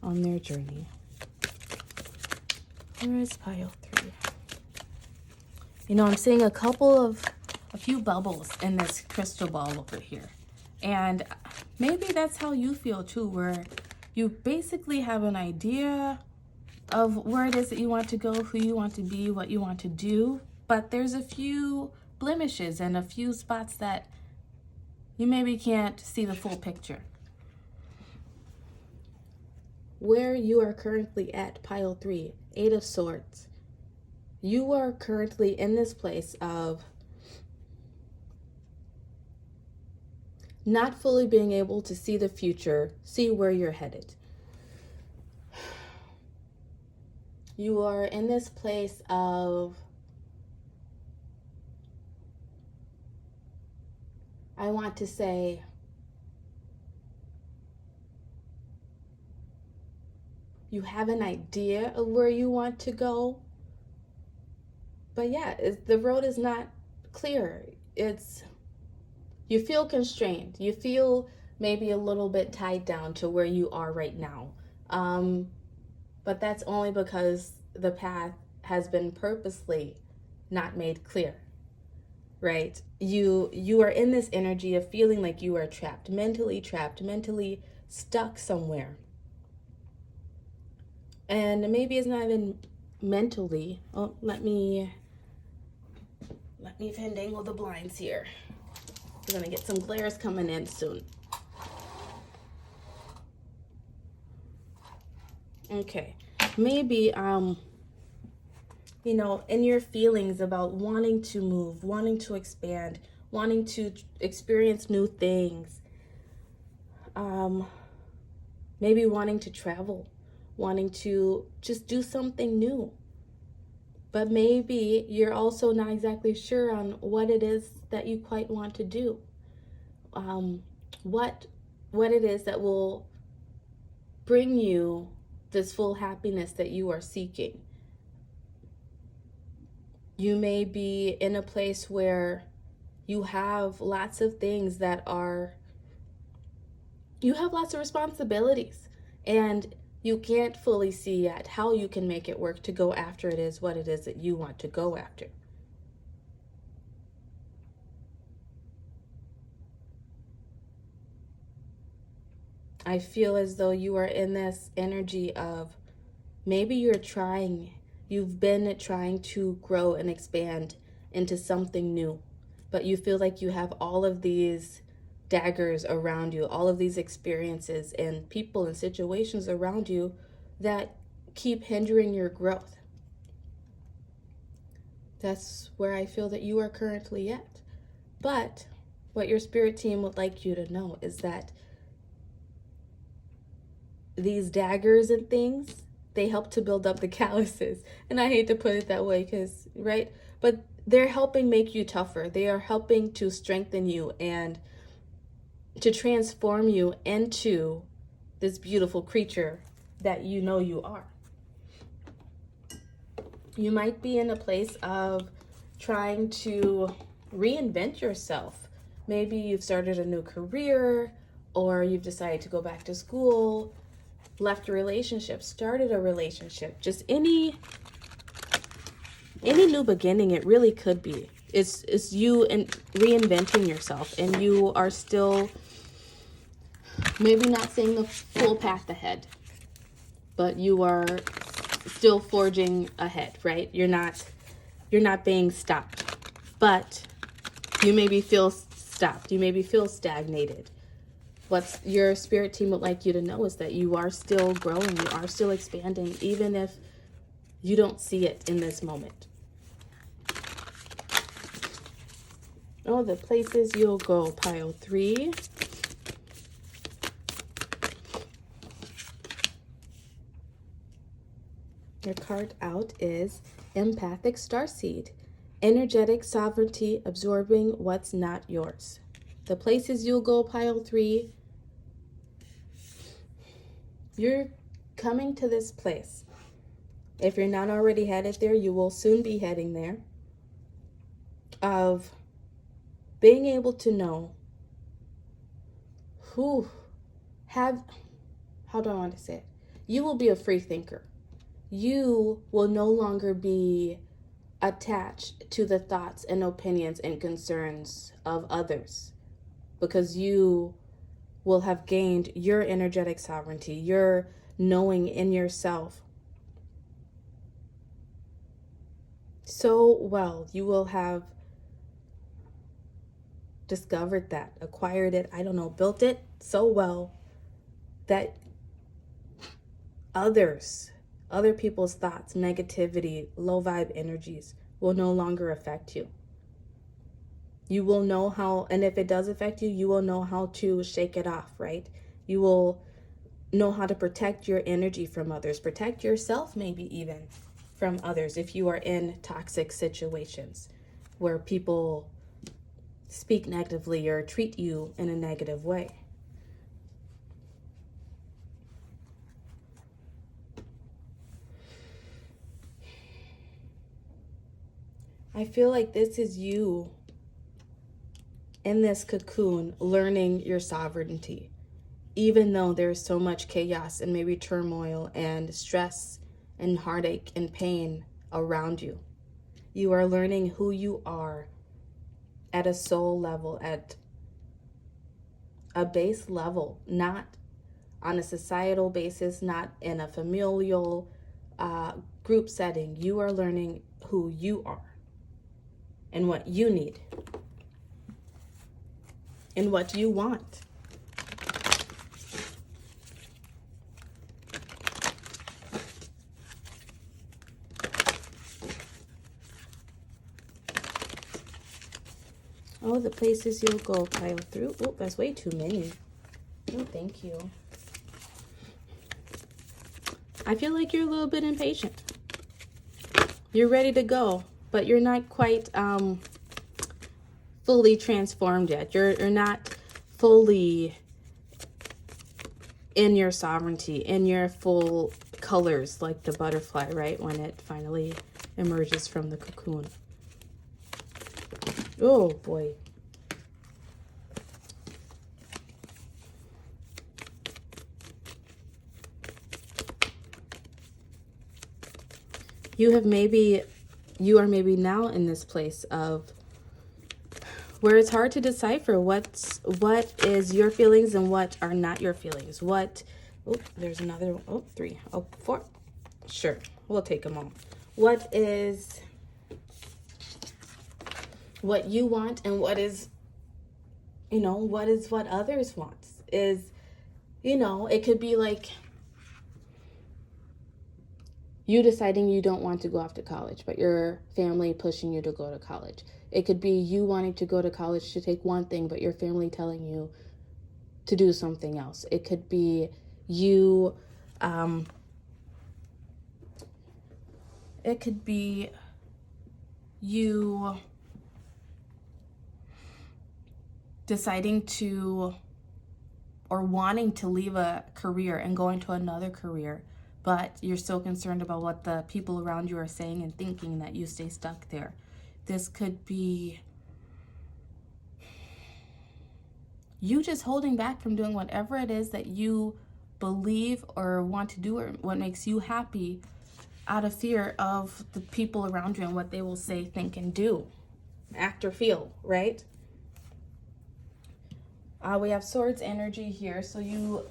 on their journey? Where is pile 3? You know, I'm seeing a few bubbles in this crystal ball over here. And maybe that's how you feel too, where you basically have an idea of where it is that you want to go, who you want to be, what you want to do. But there's a few blemishes and a few spots that you maybe can't see the full picture. Where you are currently at, pile 3, 8 of Swords. You are currently in this place of not fully being able to see the future, see where you're headed. You are in this place of, I want to say, you have an idea of where you want to go, but yeah, the road is not clear. You feel constrained. You feel maybe a little bit tied down to where you are right now. But that's only because the path has been purposely not made clear, right? You are in this energy of feeling like you are trapped, mentally stuck somewhere. And maybe it's not even mentally. Oh, let me fandangle the blinds here. We're gonna get some glares coming in soon. Okay, maybe you know, in your feelings about wanting to move, wanting to expand, wanting to experience new things, maybe wanting to travel, wanting to just do something new. But maybe you're also not exactly sure on what it is that you quite want to do. What it is that will bring you this full happiness that you are seeking. You may be in a place where you have lots of things you have lots of responsibilities, and you can't fully see yet how you can make it work to go after what it is that you want to go after. I feel as though you are in this energy of maybe you've been trying to grow and expand into something new, but you feel like you have all of these daggers around you, all of these experiences and people and situations around you that keep hindering your growth. That's where I feel that you are currently at. But what your spirit team would like you to know is that these daggers and things, they help to build up the calluses. And I hate to put it that way, because, right? But they're helping make you tougher. They are helping to strengthen you and to transform you into this beautiful creature that you know you are. You might be in a place of trying to reinvent yourself. Maybe you've started a new career, or you've decided to go back to school, left a relationship, started a relationship, just any any new beginning, it really could be. It's you and reinventing yourself, and you are still maybe not seeing the full path ahead, but you are still forging ahead, right? You're not being stopped, but you maybe feel stopped. You maybe feel stagnated. What your spirit team would like you to know is that you are still growing. You are still expanding, even if you don't see it in this moment. Oh, the places you'll go, pile 3. Your card out is Empathic Starseed. Energetic sovereignty, absorbing what's not yours. The places you'll go, pile 3. You're coming to this place. If you're not already headed there, you will soon be heading there. Of being able to know how do I want to say it? You will be a free thinker. You will no longer be attached to the thoughts and opinions and concerns of others, because you will have gained your energetic sovereignty, your knowing in yourself so well. You will have discovered that, acquired it, built it so well that other people's thoughts, negativity, low vibe energies will no longer affect you. You will know how, and if it does affect you, you will know how to shake it off, right? You will know how to protect your energy from others, protect yourself maybe even from others if you are in toxic situations where people speak negatively or treat you in a negative way. I feel like this is you in this cocoon learning your sovereignty, even though there's so much chaos and maybe turmoil and stress and heartache and pain around you. You are learning who you are at a soul level, at a base level, not on a societal basis, not in a familial group setting. You are learning who you are and what you need and what you want. Oh, the places you'll go, pile through. Oh, that's way too many. Oh, thank you. I feel like you're a little bit impatient. You're ready to go, but you're not quite fully transformed yet. You're not fully in your sovereignty, in your full colors, like the butterfly, right? When it finally emerges from the cocoon. Oh boy. You are maybe now in this place of where it's hard to decipher what is your feelings and what are not your feelings. There's another, 3, 4. Sure, we'll take them all. What is what you want and what is what others want. It could be like you deciding you don't want to go off to college, but your family pushing you to go to college. It could be you wanting to go to college to take one thing, but your family telling you to do something else. It could be you, deciding to or wanting to leave a career and go into another career, but you're so concerned about what the people around you are saying and thinking that you stay stuck there. This could be you just holding back from doing whatever it is that you believe or want to do or what makes you happy out of fear of the people around you and what they will say, think, and do, act or feel, right? We have Swords energy here, so you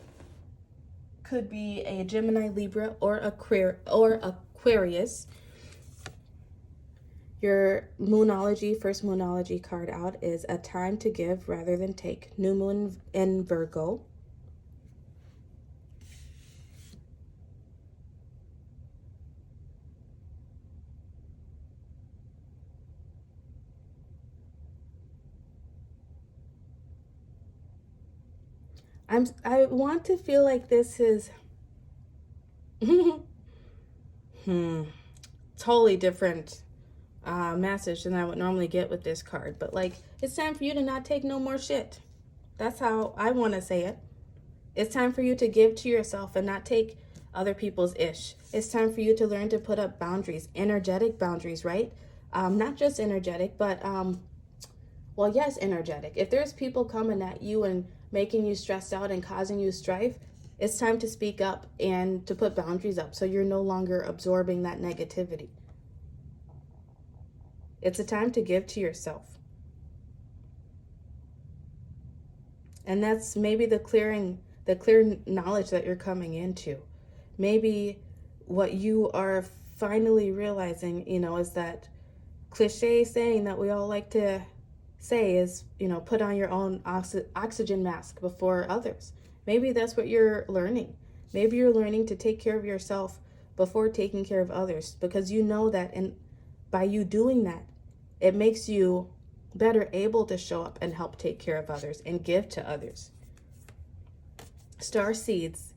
could be a Gemini, Libra, or Aquarius. Your Moonology, first Moonology card out is A Time to Give Rather Than Take. New Moon in Virgo. I want to feel like this is totally different message than I would normally get with this card. But like, it's time for you to not take no more shit. That's how I want to say it. It's time for you to give to yourself and not take other people's ish. It's time for you to learn to put up boundaries, energetic boundaries, right? Not just energetic, but well, yes, energetic. If there's people coming at you and making you stressed out and causing you strife, it's time to speak up and to put boundaries up so you're no longer absorbing that negativity. It's a time to give to yourself. And that's maybe the clear knowledge that you're coming into. Maybe what you are finally realizing, is that cliche saying that we all like to say is, put on your own oxygen mask before others. Maybe that's what you're learning. Maybe you're learning to take care of yourself before taking care of others, because you know that, and by you doing that, it makes you better able to show up and help take care of others and give to others. Star seeds,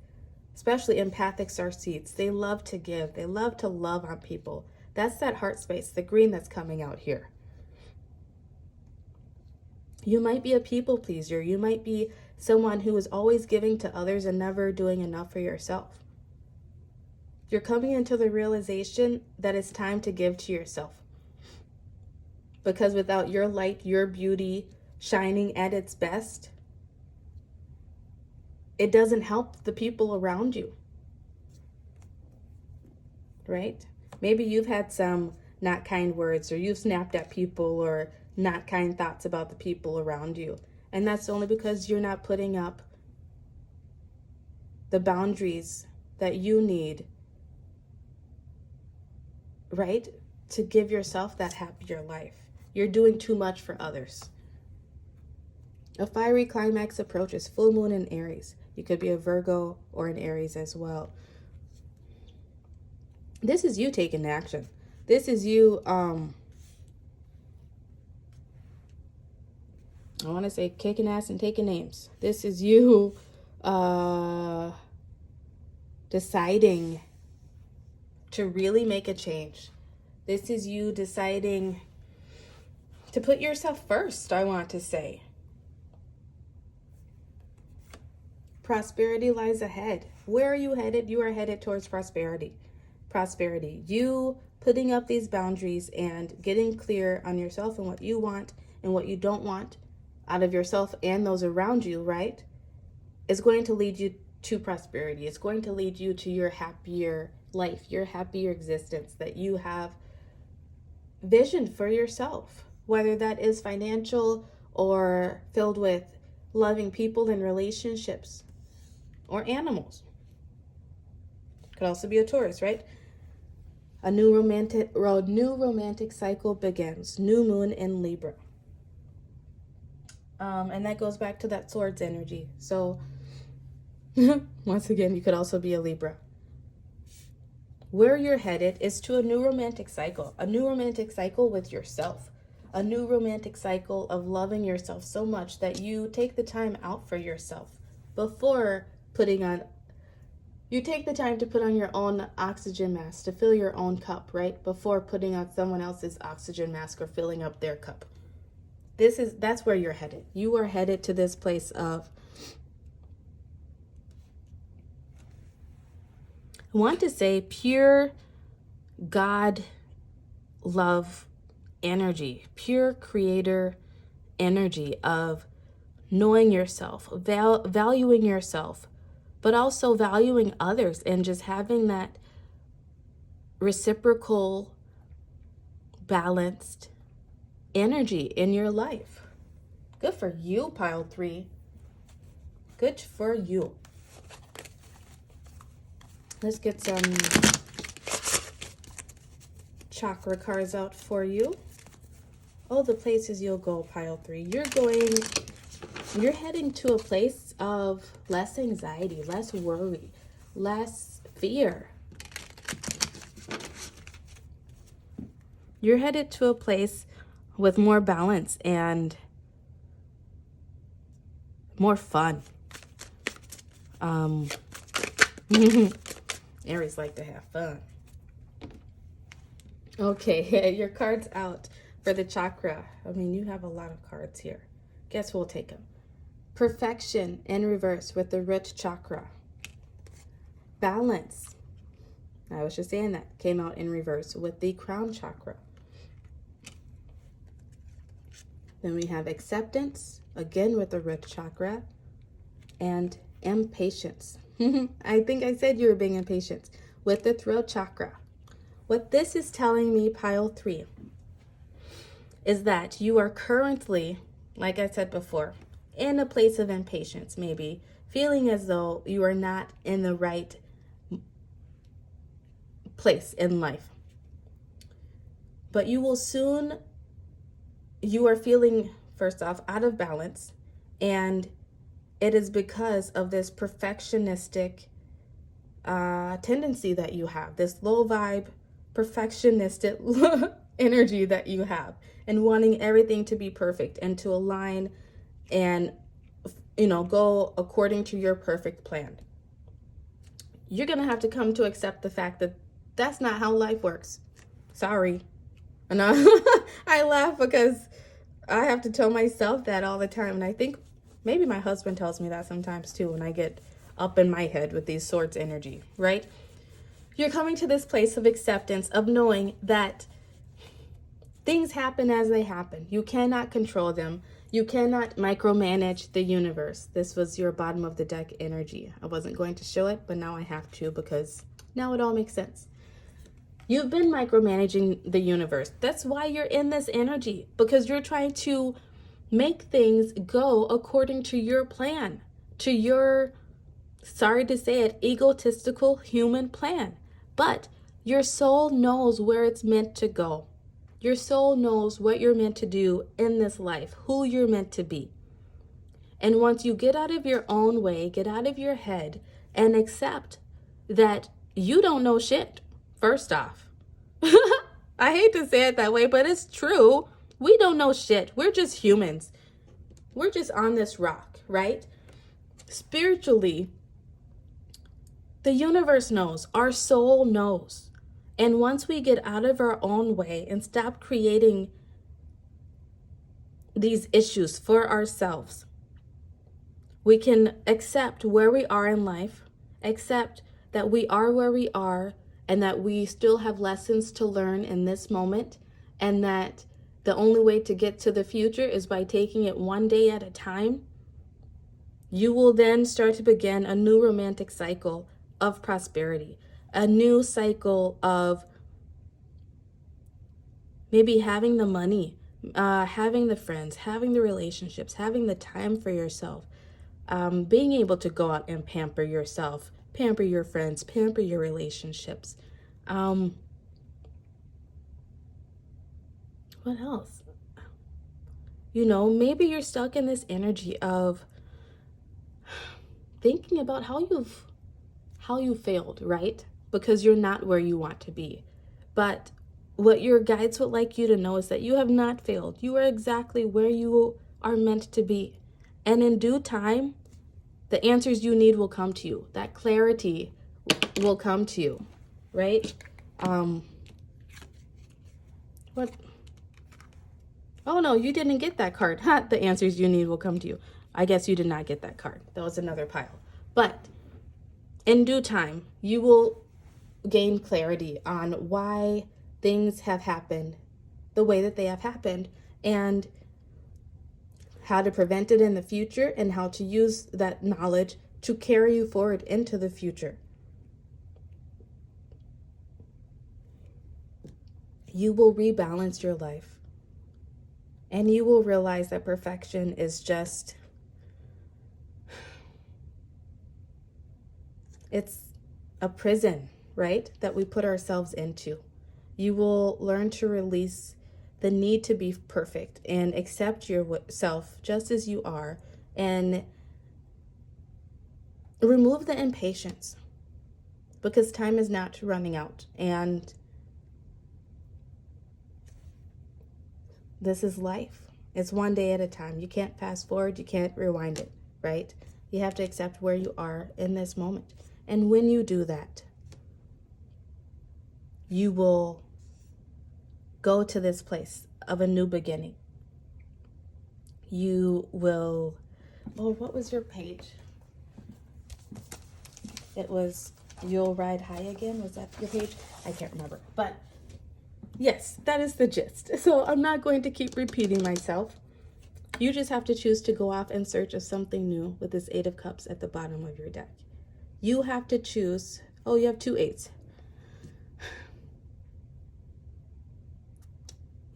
especially empathic star seeds, they love to give. They love to love on people. That's that heart space, the green that's coming out here. You might be a people pleaser. You might be someone who is always giving to others and never doing enough for yourself. You're coming into the realization that it's time to give to yourself. Because without your light, your beauty shining at its best, it doesn't help the people around you. Right? Maybe you've had some not kind words, or you've snapped at people, or not kind thoughts about the people around you. And that's only because you're not putting up the boundaries that you need, right? To give yourself that happier life. You're doing too much for others. A fiery climax approaches. Full moon in Aries. You could be a Virgo or an Aries as well. This is you taking action. This is you, I want to say kicking ass and taking names. This is you deciding to really make a change. This is you deciding to put yourself first, I want to say. Prosperity lies ahead. Where are you headed? You are headed towards prosperity. Prosperity. You putting up these boundaries and getting clear on yourself and what you want and what you don't want out of yourself and those around you, right, is going to lead you to prosperity. It's going to lead you to your happier life, your happier existence that you have visioned for yourself, whether that is financial or filled with loving people and relationships or animals. Could also be a Taurus, right? A new romantic cycle begins. New moon in Libra. And that goes back to that Swords energy. So once again, you could also be a Libra. Where you're headed is to a new romantic cycle with yourself, a new romantic cycle of loving yourself so much that you take the time out for yourself before you take the time to put on your own oxygen mask, to fill your own cup, right? Before putting on someone else's oxygen mask or filling up their cup. That's where you're headed. You are headed to this place of, I want to say, pure God love energy, pure creator energy of knowing yourself, valuing yourself, but also valuing others, and just having that reciprocal, balanced energy in your life. Good for you, pile 3. Good for you. Let's get some chakra cards out for you. All the places you'll go, pile 3. You're heading to a place of less anxiety, less worry, less fear. You're headed to a place with more balance and more fun. Aries like to have fun. Okay, your card's out for the chakra. I mean, you have a lot of cards here. Guess we'll take them. Perfection in reverse with the root chakra. Balance. I was just saying that. Came out in reverse with the crown chakra. Then we have acceptance, again with the root chakra, and impatience. I think I said you were being impatient with the throat chakra. What this is telling me, pile 3, is that you are currently, like I said before, in a place of impatience, maybe feeling as though you are not in the right place in life. But you will soon, you are feeling, first off, out of balance, and it is because of this perfectionistic tendency that you have, this low vibe, perfectionistic energy that you have, and wanting everything to be perfect and to align and, go according to your perfect plan. You're going to have to come to accept the fact that that's not how life works. Sorry. And I laugh because I have to tell myself that all the time. And I think maybe my husband tells me that sometimes too when I get up in my head with these swords energy, right? You're coming to this place of acceptance, of knowing that things happen as they happen. You cannot control them. You cannot micromanage the universe. This was your bottom of the deck energy. I wasn't going to show it, but now I have to because now it all makes sense. You've been micromanaging the universe. That's why you're in this energy, because you're trying to make things go according to your plan, to your, sorry to say it, egotistical human plan. But your soul knows where it's meant to go. Your soul knows what you're meant to do in this life, who you're meant to be. And once you get out of your own way, get out of your head, and accept that you don't know shit, first off. I hate to say it that way, but it's true. We don't know shit. We're just humans. We're just on this rock, right? Spiritually, the universe knows. Our soul knows. And once we get out of our own way and stop creating these issues for ourselves, we can accept where we are in life, accept that we are where we are, and that we still have lessons to learn in this moment, and that the only way to get to the future is by taking it one day at a time. You will then start to begin a new romantic cycle of prosperity, a new cycle of maybe having the money, having the friends, having the relationships, having the time for yourself, being able to go out and pamper yourself, pamper your friends, pamper your relationships. What else? Maybe you're stuck in this energy of thinking about how you failed, right? Because you're not where you want to be. But what your guides would like you to know is that you have not failed. You are exactly where you are meant to be. And in due time, the answers you need will come to you. That clarity will come to you, right? What? Oh, no, you didn't get that card. The answers you need will come to you. I guess you did not get that card. That was another pile. But in due time, you will gain clarity on why things have happened the way that they have happened, and how to prevent it in the future, and how to use that knowledge to carry you forward into the future. you will rebalance your life. And you will realize that perfection is just, it's a prison, right? That we put ourselves into. You will learn to release the need to be perfect and accept yourself just as you are, and remove the impatience, because time is not running out, and this is life. It's one day at a time. You can't fast forward, you can't rewind it, right? You have to accept where you are in this moment. And when you do that, you will go to this place of a new beginning. You will, oh, what was your page? It was You'll Ride High Again. Was that your page? I can't remember. But yes, that is the gist. So I'm not going to keep repeating myself. You just have to choose to go off in search of something new with this 8 of Cups at the bottom of your deck. You have to choose. Oh, you have 2 8s.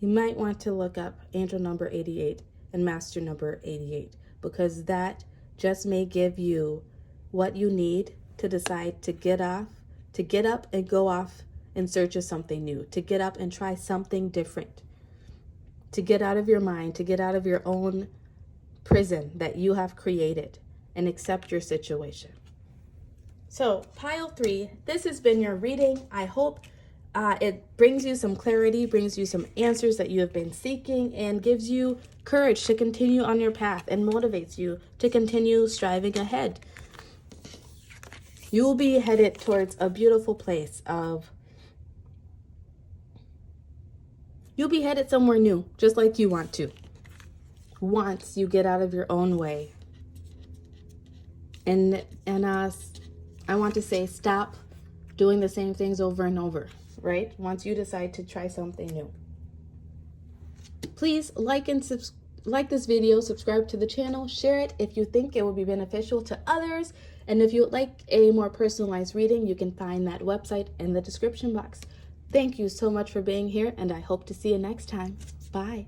You might want to look up angel number 88 and master number 88, because that just may give you what you need to decide to get up and go off in search of something new, to get up and try something different, to get out of your mind, to get out of your own prison that you have created and accept your situation. So pile 3, this has been your reading. I hope it brings you some clarity, brings you some answers that you have been seeking, and gives you courage to continue on your path and motivates you to continue striving ahead. You will be headed towards a beautiful place you'll be headed somewhere new, just like you want to, once you get out of your own way. And I want to say, stop doing the same things over and over, right? Once you decide to try something new. Please like this video, subscribe to the channel, share it if you think it will be beneficial to others. And if you would like a more personalized reading, you can find that website in the description box. Thank you so much for being here, and I hope to see you next time. Bye.